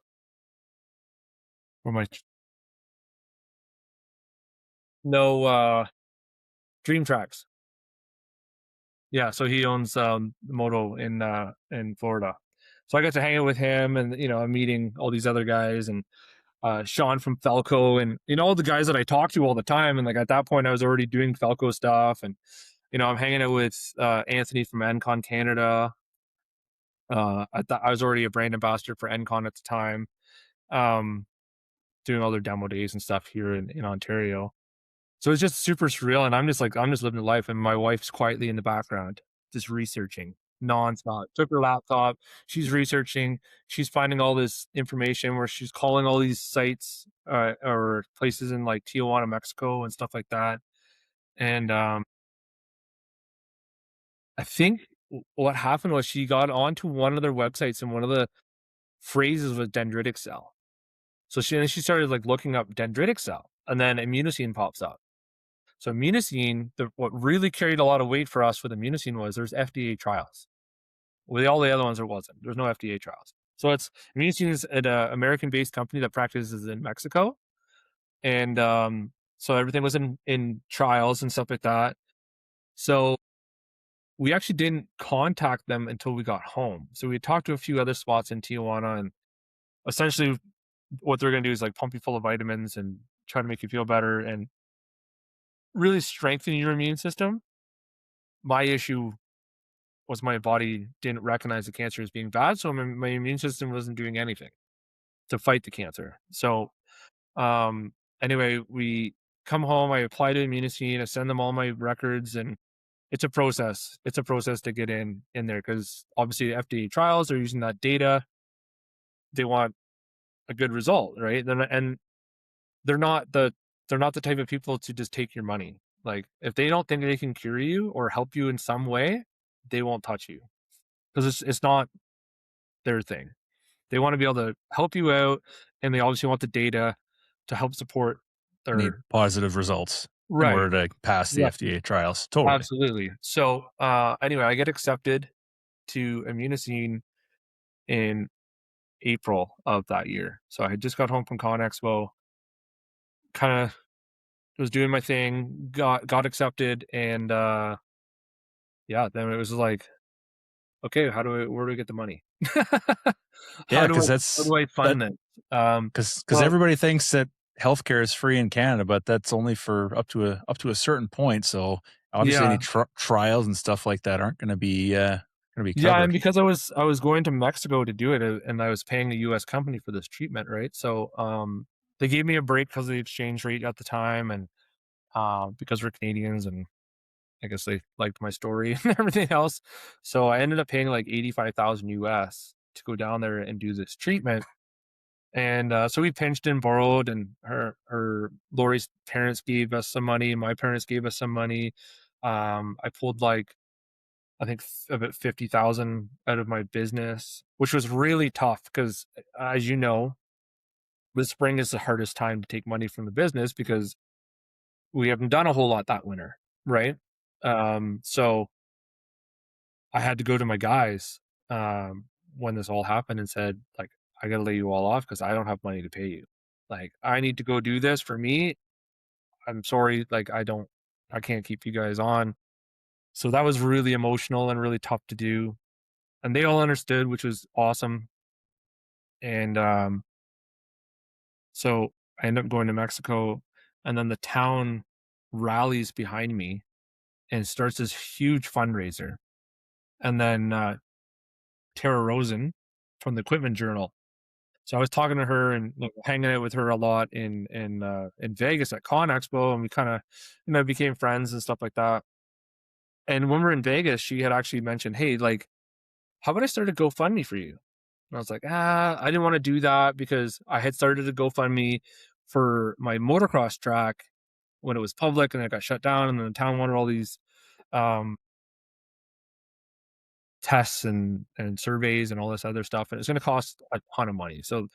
where my no Dream Tracks. Yeah, so he owns the moto in Florida. So I got to hang out with him, and I'm meeting all these other guys, and Sean from Felco, and all the guys that I talk to all the time. And like at that point I was already doing Felco stuff, and I'm hanging out with Anthony from Encon Canada. I was already a brand ambassador for Encon at the time. doing all their demo days and stuff here in Ontario. So it's just super surreal, and I'm just living life, and my wife's quietly in the background, just researching nonstop. Took her laptop, she's researching, she's finding all this information where she's calling all these sites or places in like Tijuana, Mexico, and stuff like that. And I think what happened was she got onto one of their websites, and one of the phrases was dendritic cell. So she started like looking up dendritic cell, and then immunosine pops up. So immunosine, what really carried a lot of weight for us with immunosine was there's FDA trials. With all the other ones, there wasn't. There's no FDA trials. So immunosine is an American-based company that practices in Mexico, and so everything was in trials and stuff like that. So we actually didn't contact them until we got home. So we talked to a few other spots in Tijuana, and essentially what they're going to do is like pump you full of vitamins and try to make you feel better and really strengthen your immune system. My issue was my body didn't recognize the cancer as being bad, so my immune system wasn't doing anything to fight the cancer. So anyway, we come home, I apply to immunosine, I send them all my records, and it's a process. It's a process to get in there, because obviously FDA trials are using that data. They want a good result, right? And they're not the type of people to just take your money. Like, if they don't think they can cure you or help you in some way, they won't touch you, because it's not their thing. They want to be able to help you out, and they obviously want the data to help support Need their positive results in right. order to pass the Yeah, FDA trials. Totally. absolutely. So anyway, I get accepted to immunosine in April of that year. So I had just got home from Con Expo, kind of was doing my thing, got accepted, and yeah, then it was like, okay, where do I get the money? Yeah, How because do I fund this? because Well, everybody thinks that healthcare is free in Canada, but that's only for up to a certain point. So obviously, yeah, any trials and stuff like that aren't going to be yeah, and covered. because I was going to Mexico to do it, and I was paying a U.S. company for this treatment, right? So they gave me a break because of the exchange rate at the time, and because we're Canadians, and I guess they liked my story and everything else. So I ended up paying like 85,000 US to go down there and do this treatment. And so we pinched and borrowed, and Lori's parents gave us some money, my parents gave us some money. I pulled like, I think about 50,000 out of my business, which was really tough because, as you know, the spring is the hardest time to take money from the business because we haven't done a whole lot that winter, right? So I had to go to my guys when this all happened and said, like, I got to lay you all off because I don't have money to pay you. Like, I need to go do this for me. I'm sorry. Like, I can't keep you guys on. So that was really emotional and really tough to do. And they all understood, which was awesome. And so I ended up going to Mexico, and then the town rallies behind me and starts this huge fundraiser. And then Tara Rosen from the Equipment Journal. So I was talking to her and hanging out with her a lot in Vegas at Con Expo, and we kind of became friends and stuff like that. And when we were in Vegas, she had actually mentioned, "Hey, like, how about I start a GoFundMe for you?" And I was like, I didn't want to do that because I had started a GoFundMe for my motocross track when it was public, and it got shut down, and then the town wanted all these um, tests and surveys and all this other stuff, and it's going to cost a ton of money. So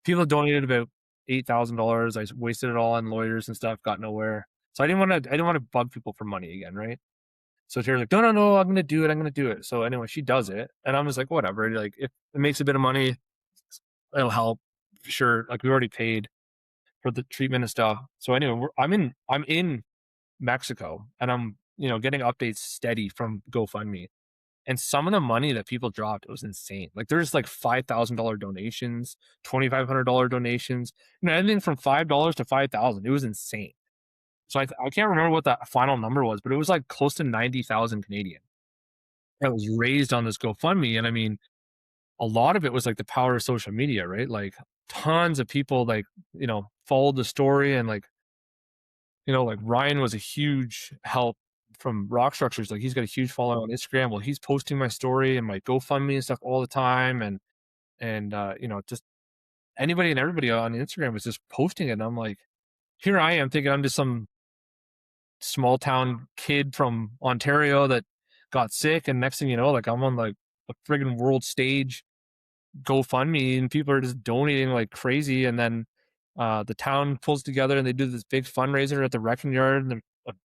people donated about $8,000. I wasted it all on lawyers and stuff, got nowhere. So I didn't want to bug people for money again, right? So Tara's like, no, I'm gonna do it. I'm gonna do it. So anyway, she does it, and I'm just like, whatever. Like, if it makes a bit of money, it'll help. Sure. Like, we already paid for the treatment and stuff. So anyway, I'm in Mexico, and I'm getting updates steady from GoFundMe. And some of the money that people dropped, it was insane. Like, there's like $5,000 donations, $2,500 donations, anything from $5 to 5,000. It was insane. So I can't remember what that final number was, but it was like close to 90,000 Canadian that was raised on this GoFundMe. And I mean, a lot of it was like the power of social media, right? Like tons of people like, followed the story, and like, like Ryan was a huge help from Rock Structures. Like he's got a huge following on Instagram. Well, he's posting my story and my GoFundMe and stuff all the time. And just anybody and everybody on Instagram was just posting it. And I'm like, here I am thinking I'm just some small town kid from Ontario that got sick. And next thing you know, like I'm on like a friggin' world stage GoFundMe, and people are just donating like crazy. And then the town pulls together and they do this big fundraiser at the wrecking yard. And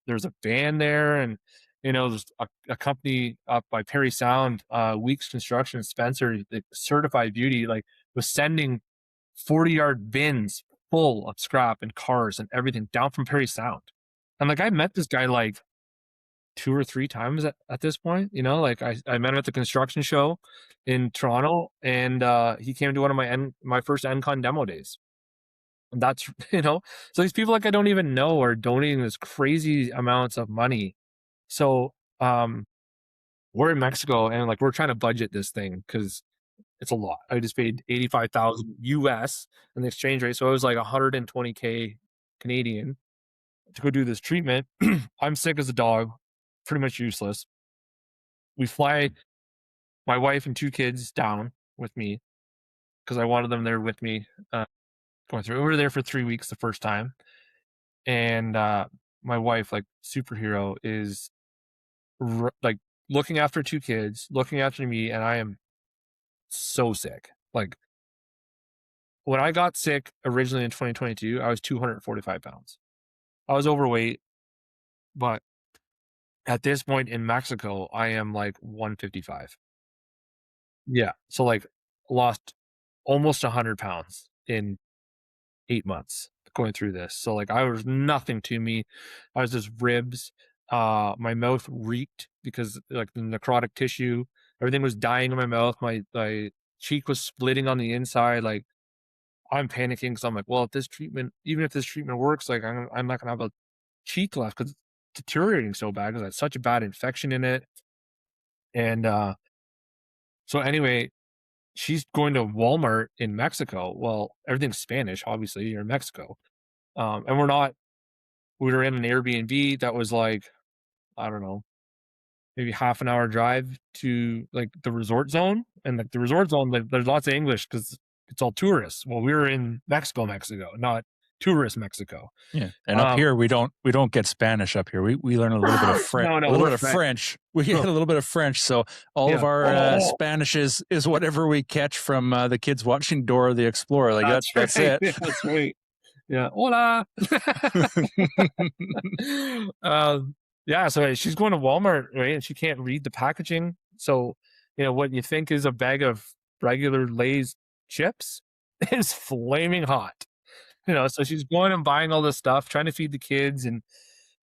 there's a van there, and there's a company up by Perry Sound, Weeks Construction, Spencer, the Certified Beauty, like was sending 40-yard bins full of scrap and cars and everything down from Perry Sound. And like I met this guy like 2 or 3 times at this point, like I met him at the construction show in Toronto, and he came to one of my first NCon demo days. And that's, so these people like I don't even know are donating this crazy amounts of money. So we're in Mexico, and like we're trying to budget this thing because it's a lot. I just paid 85,000 US in the exchange rate, so it was like 120K Canadian to go do this treatment. I'm sick as a dog, pretty much useless. We fly my wife and 2 kids down with me because I wanted them there with me, going through. We were there for 3 weeks the first time, and my wife, like superhero, is like looking after 2 kids, looking after me, and I am so sick. Like when I got sick originally in 2022, I was 245 pounds. I was overweight, but at this point in Mexico, I am like 155. Yeah. So like lost almost 100 pounds in 8 months going through this. So like I was nothing to me. I was just ribs. My mouth reeked because like the necrotic tissue, everything was dying in my mouth. My cheek was splitting on the inside. Like I'm panicking because I'm like, well, even if this treatment works, like I'm not gonna have a cheek left because it's deteriorating so bad because I had such a bad infection in it. And so anyway, she's going to Walmart in Mexico. Well, everything's Spanish, obviously. You're in Mexico. And we were in an Airbnb that was like, I don't know, maybe half an hour drive to like the resort zone. And like the resort zone, like, there's lots of English because it's all tourists. Well, we were in Mexico, not tourist Mexico. Yeah, and up here we don't get Spanish up here. We learn a little bit of French. No, a little bit of French. We get a little bit of French. So all of our Spanish is whatever we catch from the kids watching Dora the Explorer. Like that's it. That's right. Yeah. Hola. Yeah. So she's going to Walmart, right? And she can't read the packaging. So, what you think is a bag of regular Lay's chips is flaming hot. So she's going and buying all this stuff, trying to feed the kids. And,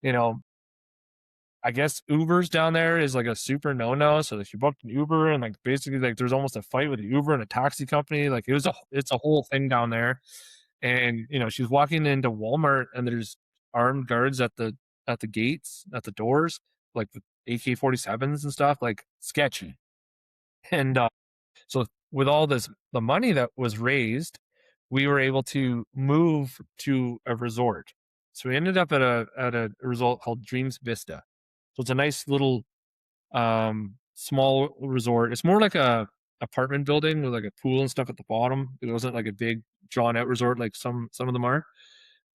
I guess Uber's down there is like a super no-no. So she booked an Uber, and like basically like there's almost a fight with the Uber and a taxi company. Like it's a whole thing down there. And she's walking into Walmart, and there's armed guards at the gates, at the doors, like the AK-47s and stuff, like sketchy. And so with all the money that was raised, we were able to move to a resort. So we ended up at a resort called Dreams Vista. So it's a nice little small resort. It's more like a apartment building with like a pool and stuff at the bottom. It wasn't like a big drawn out resort like some of them are.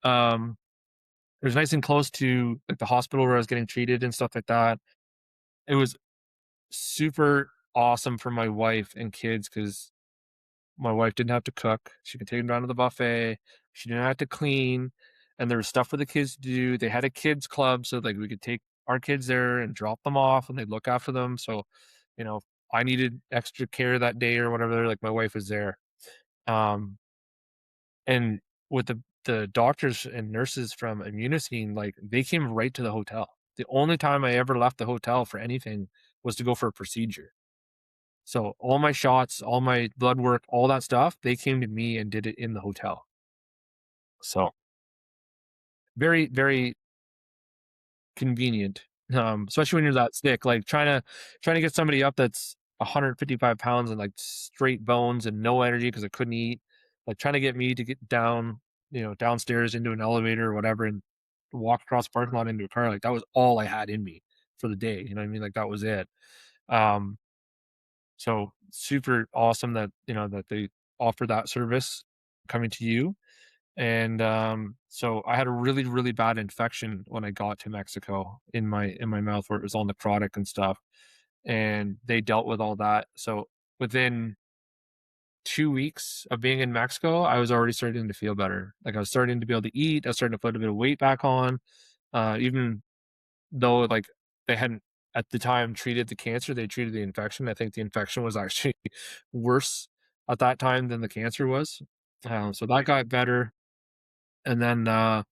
It was nice and close to like the hospital where I was getting treated and stuff like that. It was super awesome for my wife and kids because my wife didn't have to cook. She could take them down to the buffet. She didn't have to clean. And there was stuff for the kids to do. They had a kids club, so like we could take our kids there and drop them off, and they'd look after them. So, I needed extra care that day or whatever, like my wife was there. And with the doctors and nurses from Immunoscene, like they came right to the hotel. The only time I ever left the hotel for anything was to go for a procedure. So all my shots, all my blood work, all that stuff, they came to me and did it in the hotel. So very, very convenient. Especially when you're that sick, like trying to get somebody up that's 155 pounds and like straight bones and no energy because I couldn't eat, like trying to get me to get down, downstairs into an elevator or whatever and walk across the parking lot into a car. Like that was all I had in me for the day. You know what I mean? Like that was it. Um, so super awesome that, that they offer that service coming to you. And so I had a really, really bad infection when I got to Mexico in my mouth where it was all necrotic and stuff. And they dealt with all that. So within 2 weeks of being in Mexico, I was already starting to feel better. Like I was starting to be able to eat. I was starting to put a bit of weight back on. Even though like they hadn't at the time treated the cancer, they treated the infection. I think the infection was actually worse at that time than the cancer was. So that got better. And then I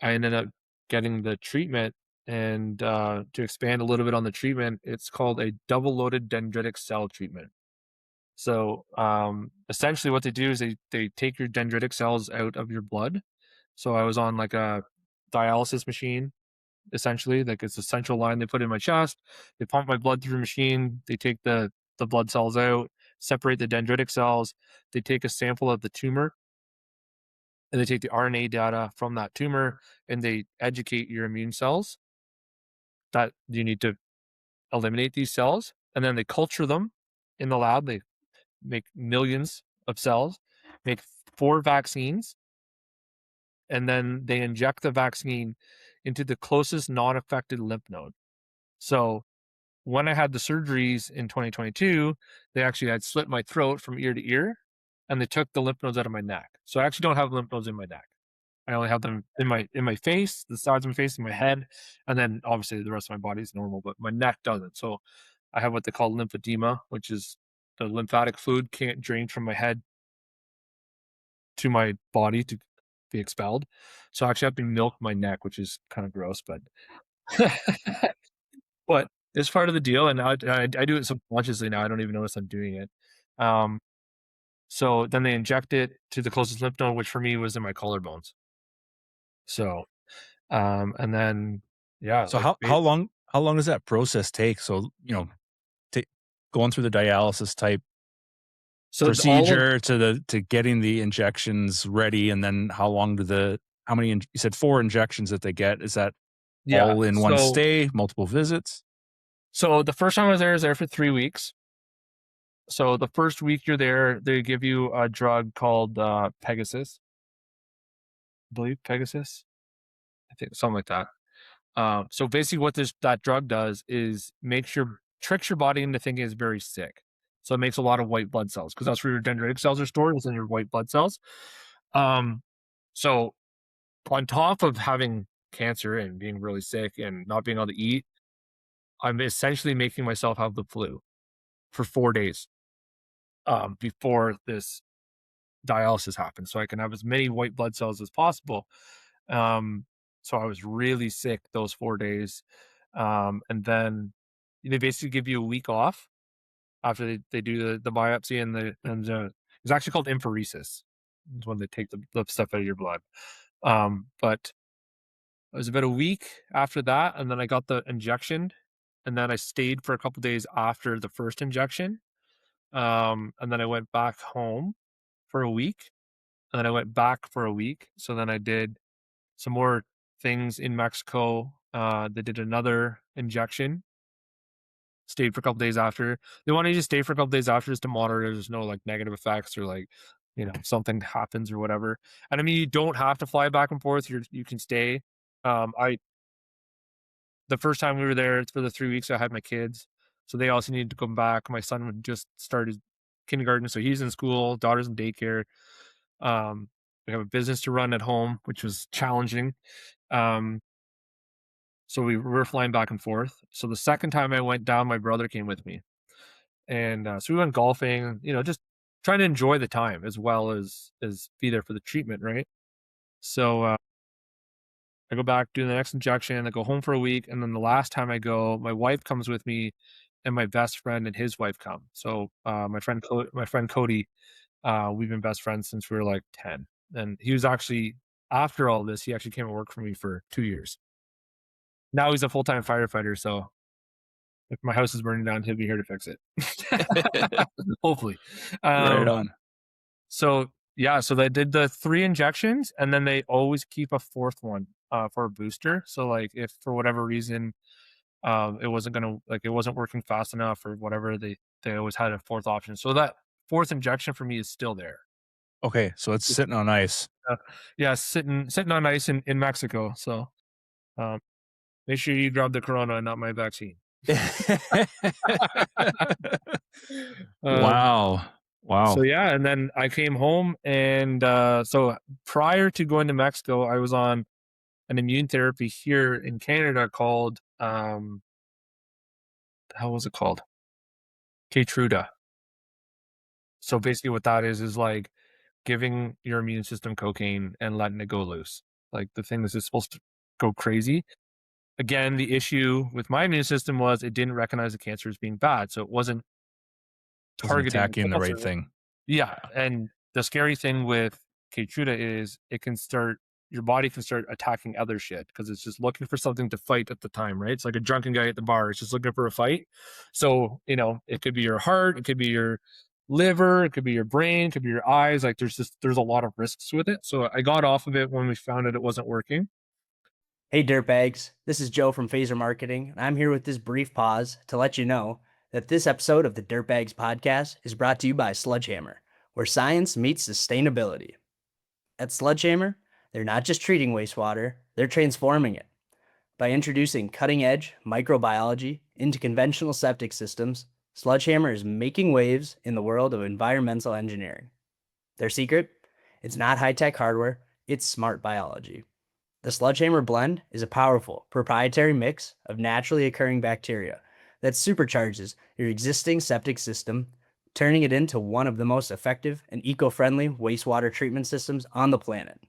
ended up getting the treatment. And to expand a little bit on the treatment, it's called a double loaded dendritic cell treatment. So essentially, what they do is they take your dendritic cells out of your blood. So I was on like a dialysis machine, essentially. Like it's a central line they put in my chest. They pump my blood through the machine. They take the blood cells out, separate the dendritic cells. They take a sample of the tumor and they take the RNA data from that tumor and they educate your immune cells that you need to eliminate these cells. And then they culture them in the lab. They make millions of cells, make 4 vaccines, and then they inject the vaccine into the closest non-affected lymph node. So when I had the surgeries in 2022, they actually had slit my throat from ear to ear, and they took the lymph nodes out of my neck. So I actually don't have lymph nodes in my neck. I only have them in my face, the sides of my face, and my head, and then obviously the rest of my body is normal, but my neck doesn't. So I have what they call lymphedema, which is the lymphatic fluid can't drain from my head to my body to be expelled. So I actually have to milk my neck, which is kind of gross, but but it's part of the deal. And I do it subconsciously now. I don't even notice I'm doing it. Um, so then they inject it to the closest lymph node, which for me was in my collarbones. So, and then yeah, So like how long does that process take? So, ta going through the dialysis type so it's all of procedure to getting the injections ready, and then how many you said 4 injections that they get? Is that yeah. all in one So stay, multiple visits? the first time I was there for 3 weeks. So the first week you're there, they give you a drug called Pegasus, I believe Pegasus. I think something like that. So basically, what that drug does is tricks your body into thinking it's very sick. So it makes a lot of white blood cells because that's where your dendritic cells are stored, is in your white blood cells. Um, so on top of having cancer and being really sick and not being able to eat, I'm essentially making myself have the flu for 4 days before this dialysis happens, so I can have as many white blood cells as possible. Um, so I was really sick those 4 days. And then they basically give you a week off after they do the biopsy and it's actually called apheresis. It's when they take the stuff out of your blood. But it was about a week after that, and then I got the injection, and then I stayed for a couple days after the first injection. And then I went back home for a week, and then I went back for a week. So then I did some more things in Mexico. They did another injection. Stayed for a couple days after. They wanted you to stay for a couple days after just to monitor there's no like negative effects or like something happens or whatever. And I mean you don't have to fly back and forth. You can stay. I The first time we were there for the 3 weeks I had my kids, so they also needed to come back. My son would just started kindergarten, so he's in school. Daughter's in daycare. We have a business to run at home, which was challenging. Um, so we were flying back and forth. So the second time I went down, my brother came with me, and so we went golfing. Just trying to enjoy the time as well as be there for the treatment, right? So I go back, do the next injection. I go home for a week, and then the last time I go, my wife comes with me, and my best friend and his wife come. So my friend Cody, we've been best friends since we were like 10, and he was actually after all this, he actually came and worked for me for 2 years. Now he's a full-time firefighter, so if my house is burning down, he'll be here to fix it. Hopefully. Right on. So yeah, so they did the 3 injections, and then they always keep a 4th one for a booster. So like if for whatever reason it wasn't working fast enough or whatever, they always had a 4th option. So that 4th injection for me is still there. Okay, so it's sitting on ice. Yeah, sitting on ice in Mexico. So make sure you grab the Corona and not my vaccine. Wow. So yeah, and then I came home, and so prior to going to Mexico, I was on an immune therapy here in Canada called how was it called? Keytruda. So basically what that is like giving your immune system cocaine and letting it go loose. Like the thing is supposed to go crazy. Again, the issue with my immune system was it didn't recognize the cancer as being bad. So it wasn't targeting attacking the right cancer. thing. Yeah. And the scary thing with Keytruda is your body can start attacking other shit because it's just looking for something to fight at the time, right? It's like a drunken guy at the bar. It's just looking for a fight. So, it could be your heart, it could be your liver, it could be your brain, it could be your eyes. Like there's a lot of risks with it. So I got off of it when we found out it wasn't working. Hey, dirtbags. This is Joe from Phaser Marketing, and I'm here with this brief pause to let you know that this episode of the Dirtbags podcast is brought to you by Sledgehammer, where science meets sustainability. At Sledgehammer, they're not just treating wastewater, they're transforming it. By introducing cutting-edge microbiology into conventional septic systems, Sledgehammer is making waves in the world of environmental engineering. Their secret? It's not high-tech hardware, it's smart biology. The Sledgehammer blend is a powerful, proprietary mix of naturally occurring bacteria that supercharges your existing septic system, turning it into one of the most effective and eco-friendly wastewater treatment systems on the planet.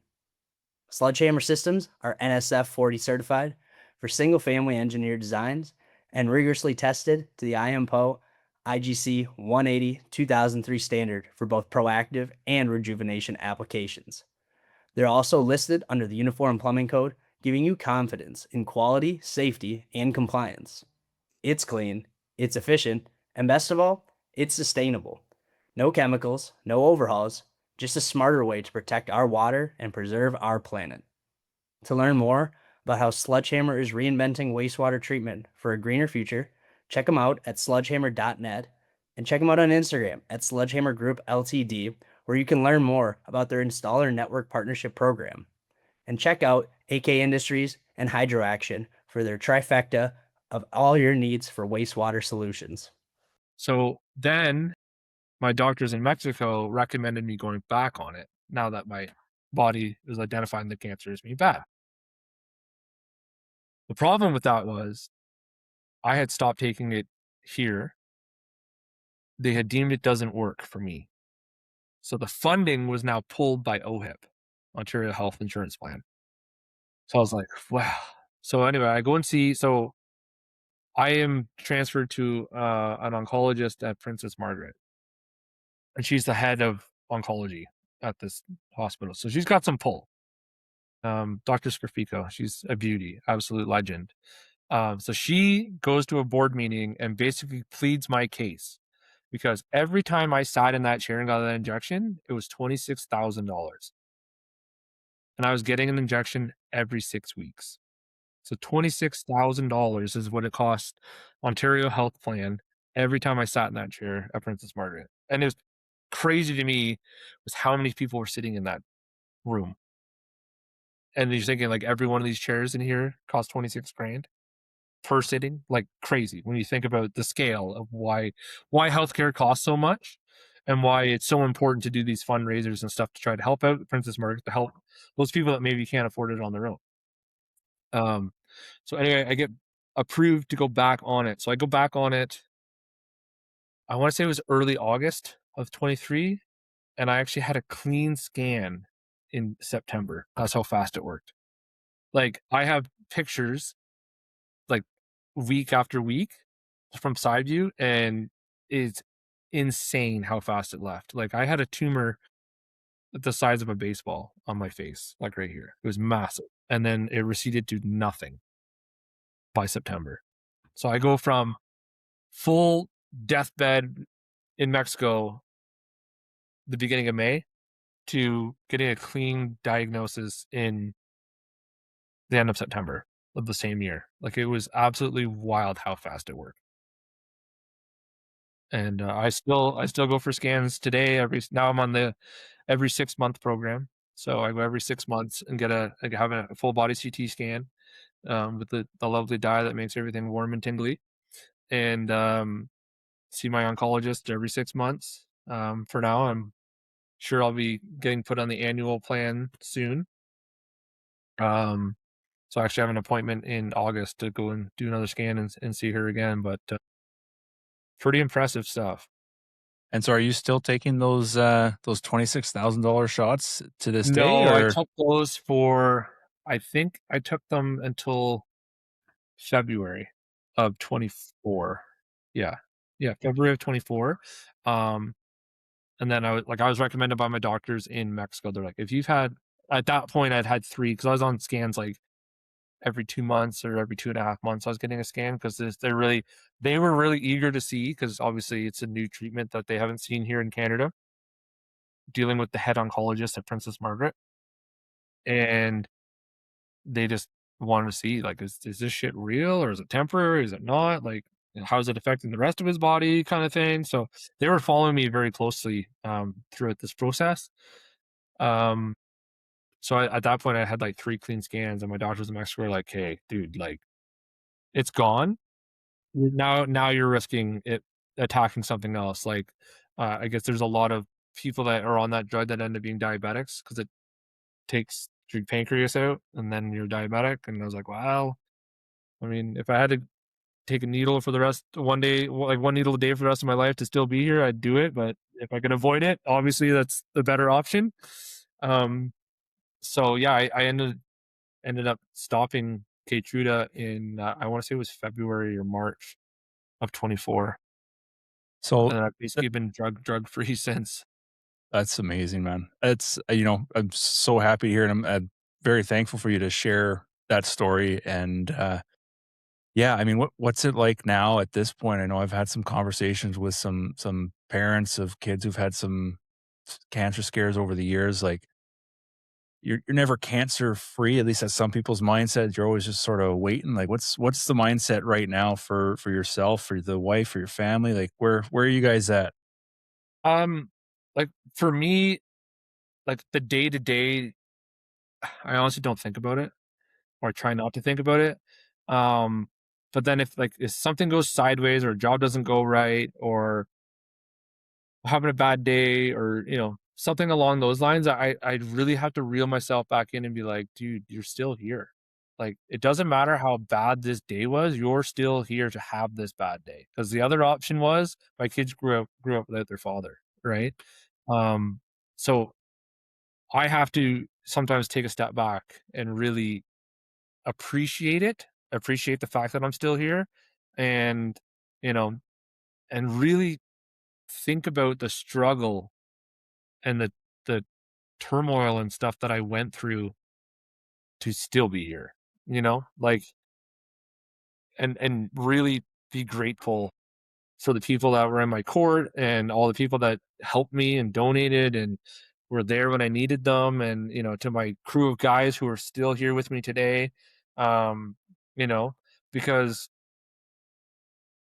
Sledgehammer systems are NSF 40 certified for single-family engineered designs and rigorously tested to the IMPO IGC 180 2003 standard for both proactive and rejuvenation applications. They're also listed under the Uniform Plumbing Code, giving you confidence in quality, safety, and compliance. It's clean, it's efficient, and best of all, it's sustainable. No chemicals, no overhauls, just a smarter way to protect our water and preserve our planet. To learn more about how Sledgehammer is reinventing wastewater treatment for a greener future, check them out at sledgehammer.net and check them out on Instagram at Sledgehammer Group Ltd, where you can learn more about their installer network partnership program. And check out AK Industries and HydroAction for their trifecta of all your needs for wastewater solutions. So then my doctors in Mexico recommended me going back on it now that my body is identifying the cancer as being bad. The problem with that was I had stopped taking it here. They had deemed it doesn't work for me. So the funding was now pulled by OHIP, Ontario Health Insurance Plan. So I was like, wow. So anyway, I go and see. So I am transferred to an oncologist at Princess Margaret, and she's the head of oncology at this hospital. So she's got some pull. Dr. Scarfico, she's a beauty, absolute legend. So she goes to a board meeting and basically pleads my case because every time I sat in that chair and got that injection, it was $26,000. And I was getting an injection every 6 weeks. So $26,000 is what it cost Ontario Health Plan every time I sat in that chair at Princess Margaret. And it was crazy to me was how many people were sitting in that room. And you're thinking like every one of these chairs in here cost 26 grand per sitting, like crazy when you think about the scale of why healthcare costs so much and why it's so important to do these fundraisers and stuff to try to help out Princess Margaret, to help those people that maybe can't afford it on their own. So anyway, I get approved to go back on it. So I go back on it. I want to say it was early August of 23, and I actually had a clean scan in September. That's how fast it worked. Like I have pictures like week after week from side view, and it's insane how fast it left. Like I had a tumor the size of a baseball on my face, like right here. It was massive. And then it receded to nothing by September. So I go from full deathbed in Mexico the beginning of May to getting a clean diagnosis in the end of September of the same year. Like, it was absolutely wild how fast it worked. And I still go for scans today. Now I'm on the every 6-month program, so I go every 6 months and have a full body CT scan with the lovely dye that makes everything warm and tingly, and see my oncologist every 6 months. For now, I'm sure I'll be getting put on the annual plan soon. So I actually have an appointment in August to go and do another scan and see her again. But pretty impressive stuff. And so are you still taking those $26,000 shots to this day, No, I or? took those for, I think I took them until February of 24. Yeah. Yeah, February of 24. Um, and then I was recommended by my doctors in Mexico. They're like, if you've had, at that point I'd had 3, because I was on scans like every 2 months or every 2.5 months. I was getting a scan because they were really eager to see, because obviously it's a new treatment that they haven't seen here in Canada, dealing with the head oncologist at Princess Margaret. And they just wanted to see, like, is this shit real, or is it temporary? Is it not? Like, how is it affecting the rest of his body, kind of thing. So they were following me very closely throughout this process. Um, so at that point, I had like 3 clean scans, and my doctors in Mexico were like, "Hey, dude, like, it's gone. Now you're risking it attacking something else." Like, I guess there's a lot of people that are on that drug that end up being diabetics because it takes your pancreas out, and then you're diabetic. And I was like, wow. I mean, if I had to take a needle for the rest one day, like 1 needle a day for the rest of my life to still be here, I'd do it. But if I can avoid it, obviously that's the better option. Um, so yeah, I ended up stopping Keytruda in I want to say it was February or March of 24, So and I've basically been drug free since. that's amazing, man. It's, I'm so happy to hear, and I'm very thankful for you to share that story. And yeah, I mean, what's it like now at this point? I know I've had some conversations with some parents of kids who've had some cancer scares over the years. Like, you're never cancer free. At least that's some people's mindset. You're always just sort of waiting. Like, what's the mindset right now for yourself, for the wife, for your family? Like, where are you guys at? Um, like, for me, like, the day to day, I honestly don't think about it, or try not to think about it. Um, but then if something goes sideways, or a job doesn't go right, or having a bad day, or something along those lines, I really have to reel myself back in and be like, dude, you're still here. Like, it doesn't matter how bad this day was, you're still here to have this bad day. Because the other option was my kids grew up without their father, right? Um, so I have to sometimes take a step back and really appreciate the fact that I'm still here, and you know, and really think about the struggle and the turmoil and stuff that I went through to still be here. Like, and really be grateful for the people that were in my court, and all the people that helped me and donated and were there when I needed them, and to my crew of guys who are still here with me today. Um, you know, because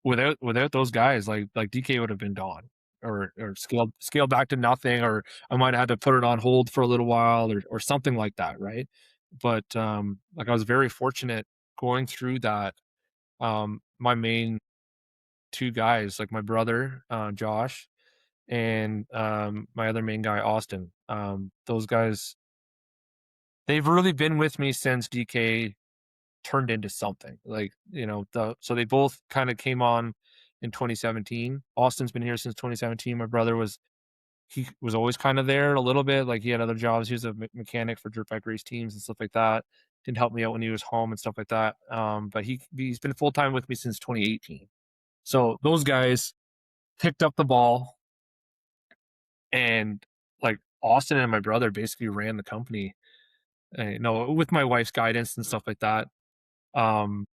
without those guys, like DK would have been gone, or scaled back to nothing, or I might have had to put it on hold for a little while, or something like that, right? But like, I was very fortunate going through that. My main 2 guys, like my brother, Josh, and my other main guy, Austin. Those guys, they've really been with me since DK turned into something. Like, so they both kind of came on in 2017. Austin's been here since 2017. My brother he was always kind of there a little bit. Like, he had other jobs. He was a mechanic for dirt bike race teams and stuff like that. Didn't help me out when he was home and stuff like that. But he's been full time with me since 2018. So those guys picked up the ball, and like, Austin and my brother basically ran the company, with my wife's guidance and stuff like that. Um,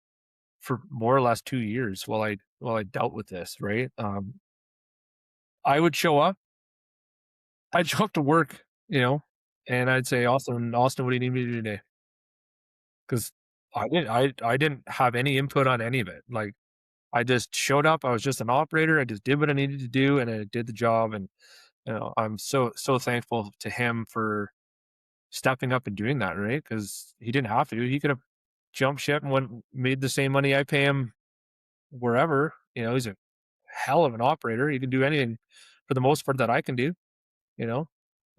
for more or less 2 years while I dealt with this, right? I would show up. I'd show up to work, and I'd say, "Austin, what do you need me to do today?" Because I didn't have any input on any of it. Like, I just showed up. I was just an operator. I just did what I needed to do, and I did the job. And I'm so thankful to him for stepping up and doing that, right? Because he didn't have to. He could have jumped ship and made the same money I pay him wherever. He's a hell of an operator. He can do anything for the most part that I can do. You know,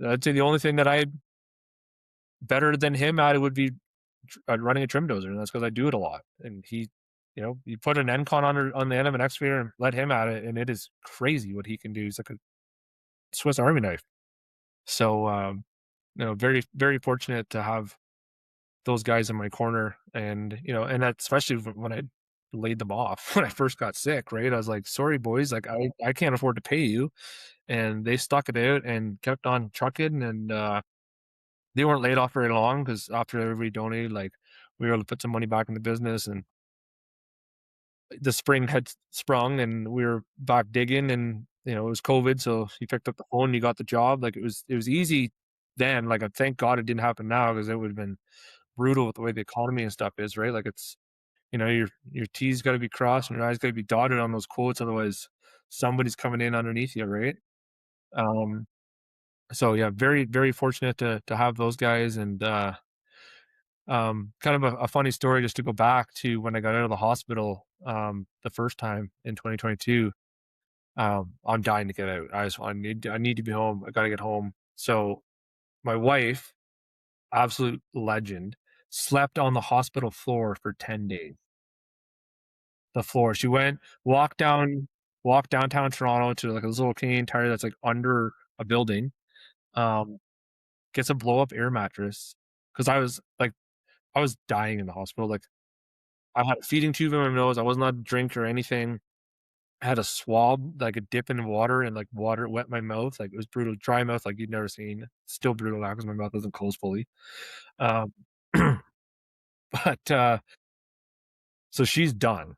I'd say the only thing that I better than him at it would be running a trim dozer, and that's because I do it a lot. And he, you put an Encon on the end of an excavator and let him at it, and it is crazy what he can do. He's like a Swiss Army knife. So, very, very fortunate to have those guys in my corner, and and that's especially when I laid them off when I first got sick, right? I was like, sorry boys, like I can't afford to pay you. And they stuck it out and kept on trucking, and they weren't laid off very long, because after everybody donated, like, we were able to put some money back in the business, and the spring had sprung and we were back digging, and it was COVID, so you picked up the phone and you got the job. Like, it was easy then. Like, I thank God it didn't happen now, because it would have been brutal with the way the economy and stuff is, right? Like, it's your T's got to be crossed and your I's got to be dotted on those quotes, otherwise somebody's coming in underneath you, right? So yeah, very, very fortunate to have those guys. And kind of a funny story, just to go back to when I got out of the hospital the first time in 2022. I'm dying to get out. I need to be home. I got to get home. So my wife, absolute legend, slept on the hospital floor for 10 days. The floor. She walked downtown Toronto to like a little Canadian Tire that's like under a building. Gets a blow up air mattress, because I was dying in the hospital. Like, I had a feeding tube in my nose. I wasn't allowed to drink or anything. I had a swab, like a dip in water, and like water wet my mouth. Like, it was brutal. Dry mouth like you'd never seen. Still brutal now because my mouth doesn't close fully. Um, but so she's done.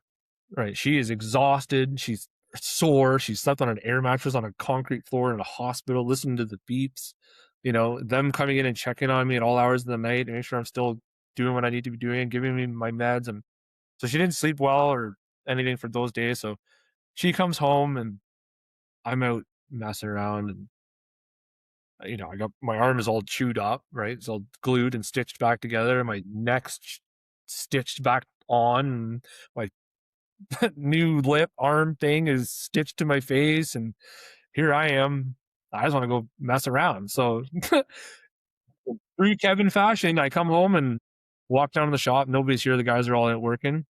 Right. She is exhausted. She's sore. She slept on an air mattress on a concrete floor in a hospital, listening to the beeps, them coming in and checking on me at all hours of the night to make sure I'm still doing what I need to be doing, giving me my meds. And so she didn't sleep well or anything for those days. So she comes home and I'm out messing around, and I got my arm is all chewed up, right? It's all glued and stitched back together. My neck's stitched back on, and my new lip arm thing is stitched to my face, and here I am. I just want to go mess around. So through Kevin fashion, I come home and walk down to the shop. Nobody's here. The guys are all out working.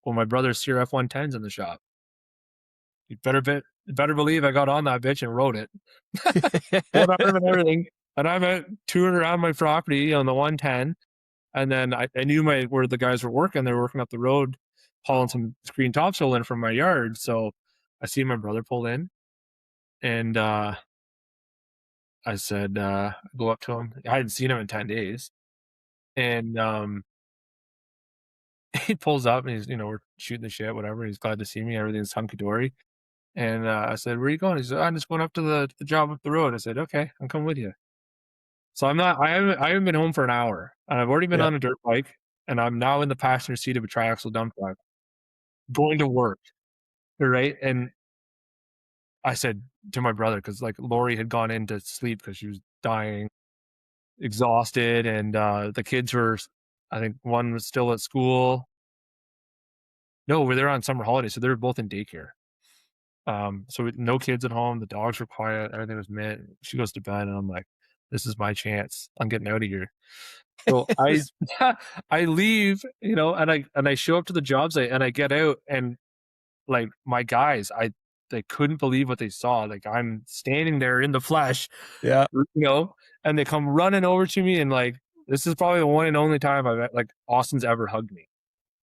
Well, my brother's CRF 110's in the shop. You better believe I got on that bitch and rode it. One arm and everything. And I'm out touring around my property on the 110. And then I knew where the guys were working. They were working up the road, hauling some screen topsoil in from my yard. So I see my brother pull in, and I said, go up to him. I hadn't seen him in 10 days. And he pulls up and he's, we're shooting the shit, whatever. He's glad to see me. Everything's hunky-dory. And I said, where are you going? He said, I'm just going up to the job up the road. I said, okay, I'll come with you. So I haven't been home for an hour, and I've already been on a dirt bike, and I'm now in the passenger seat of a triaxle dump truck going to work. Right. And I said to my brother, because like Lori had gone in to sleep because she was dying, exhausted, and the kids were, I think one was still at school. No, we're there on summer holidays, so they were both in daycare. So no kids at home. The dogs were quiet. Everything was mint. She goes to bed, and I'm like, this is my chance. I'm getting out of here. So I leave, and I show up to the job site, and I get out, and like my guys, they couldn't believe what they saw. Like, I'm standing there in the flesh, and they come running over to me, and like, this is probably the one and only time like Austin's ever hugged me.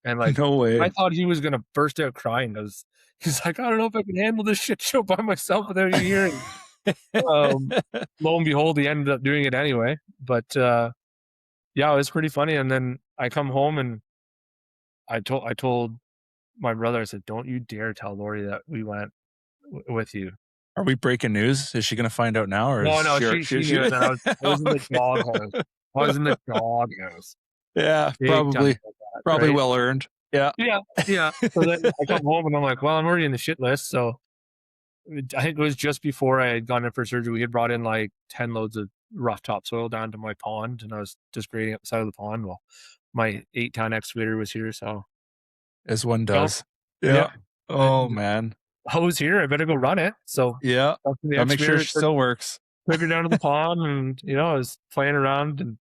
And like, No way. I thought he was gonna burst out crying, because he's like, I don't know if I can handle this shit show by myself without you here. Lo and behold, he ended up doing it anyway. But yeah, it was pretty funny. And then I come home, and I told my brother, I said, don't you dare tell Lori that we went with you. Are we breaking news? Is she going to find out now, or No, is she knew it. And I was in the Okay. doghouse. I was in the doghouse. Yeah, Big time with that, probably right? well earned. Yeah. Yeah. So then I come home and I'm like, well, I'm already in the shit list. So I think it was just before I had gone in for surgery. We had brought in like 10 loads of rough topsoil down to my pond, and I was just grading up the side of the pond. Well, my 8-ton excavator was here, so As one no, does. yeah. Yeah. Oh man. I was here. I better go run it. So Yeah. up to the Gotta make sure it excavator, still works. took her down to the pond, and I was playing around, and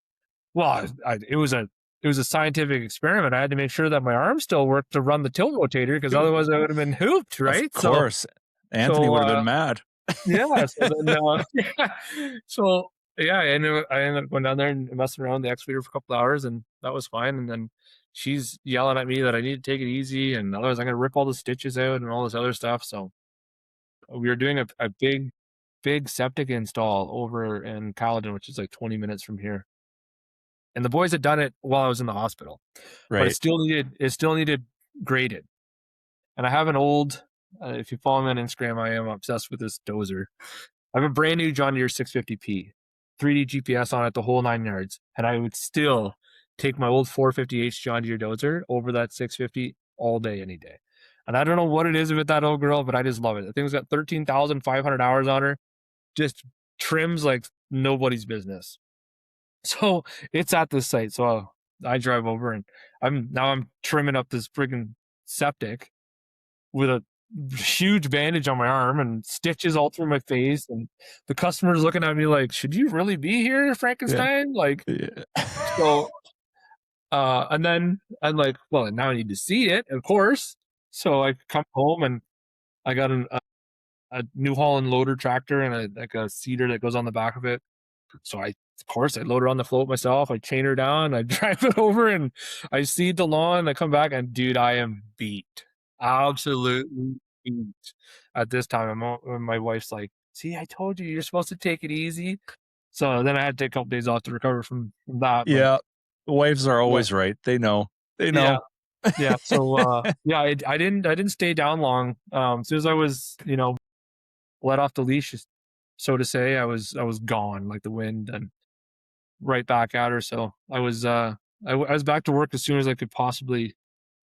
well, it was a scientific experiment. I had to make sure that my arm still worked to run the tilt rotator, because otherwise I would have been hooped, right? Of course. Anthony would have been mad. Yeah. So then, so yeah, I ended up going down there and messing around the excavator for a couple hours, and that was fine. And then she's yelling at me that I need to take it easy, and otherwise I'm gonna rip all the stitches out and all this other stuff. So we were doing a big septic install over in Caledon, which is like 20 minutes from here. And the boys had done it while I was in the hospital, but Right. it still needed graded. And I have an old, if you follow me on Instagram, I am obsessed with this dozer. I have a brand new John Deere 650P, 3D GPS on it, the whole 9 yards. And I would still take my old 450H John Deere dozer over that 650 all day, any day. And I don't know what it is with that old girl, but I just love it. The thing's got 13,500 hours on her, just trims like nobody's business. So it's at this site. So I drive over, and I'm trimming up this friggin' septic with a huge bandage on my arm and stitches all through my face, and the customer's looking at me like, should you really be here, Frankenstein? Like, so and then I'm like, well, now I need to see it, of course. So I come home, and I got a New Holland loader tractor and a seeder that goes on the back of it. So of course, I load her on the float myself. I chain her down. I drive it over, and I seed the lawn. I come back, and dude, I am beat. Absolutely beat. At this time, my wife's like, "See, I told you, you're supposed to take it easy." So then I had to take a couple days off to recover from that. Yeah. Wives are always right. They know. They know. Yeah. So yeah, I didn't stay down long. As soon as I was, let off the leash, so to say, I was gone like the wind, and right back at her. So I was I was back to work as soon as I could possibly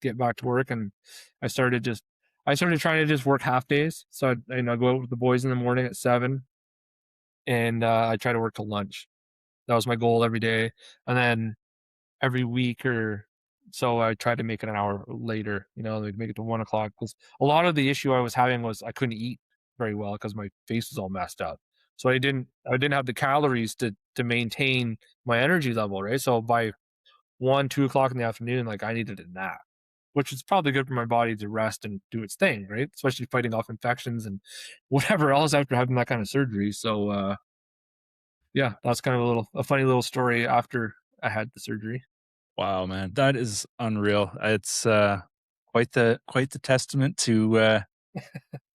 get back to work, and I started trying to just work half days. So I go out with the boys in the morning at 7, and I try to work till lunch. That was my goal every day, and then every week or so I tried to make it an hour later. Like make it to 1:00, because a lot of the issue I was having was I couldn't eat very well because my face was all messed up. So I didn't have the calories to maintain my energy level, right? So by 1-2 o'clock in the afternoon, like I needed a nap, which is probably good for my body to rest and do its thing, right? Especially fighting off infections and whatever else after having that kind of surgery. So yeah, that's kind of a funny little story after I had the surgery. Wow, man, that is unreal. It's quite the testament to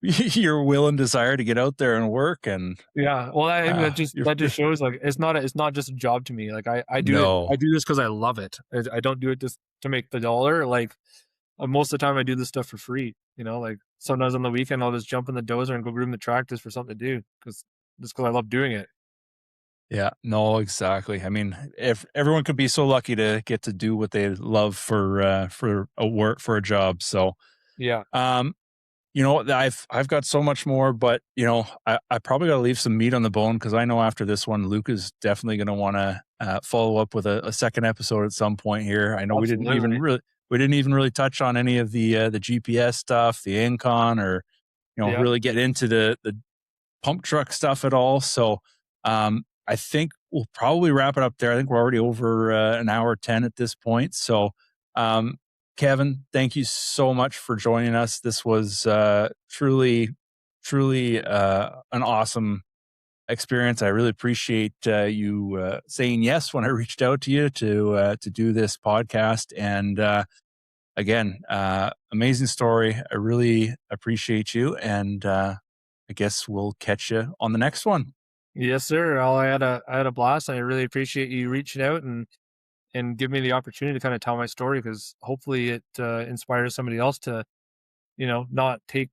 your will and desire to get out there and work. And yeah, well, that just shows like it's not just a job to me. Like I do this because I love it. I don't do it just to make the dollar. Like most of the time I do this stuff for free. Like sometimes on the weekend I'll just jump in the dozer and go groom the tractors for something to do because I love doing it. Yeah, no, exactly. I mean, if everyone could be so lucky to get to do what they love for a job. So yeah. I've got so much more, but I probably got to leave some meat on the bone, because I know after this one, Luke is definitely going to want to follow up with a second episode at some point here. I know Absolutely. we didn't even really touch on any of the GPS stuff, the Incon, or really get into the pump truck stuff at all. So I think we'll probably wrap it up there. I think we're already over an hour 10 at this point. So Kevin, thank you so much for joining us. This was truly an awesome experience. I really appreciate you saying yes when I reached out to you to do this podcast. And again, amazing story. I really appreciate you, and I guess we'll catch you on the next one. Yes, sir. I had a blast. I really appreciate you reaching out and and give me the opportunity to kind of tell my story, because hopefully it inspires somebody else to, not take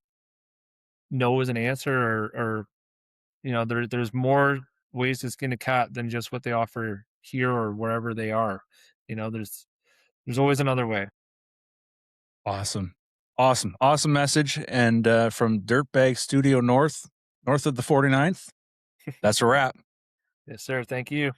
no as an answer, or there's more ways to skin a cat than just what they offer here or wherever they are. There's always another way. Awesome. Awesome message. And from Dirtbag Studio north of the 49th, that's a wrap. Yes, sir. Thank you.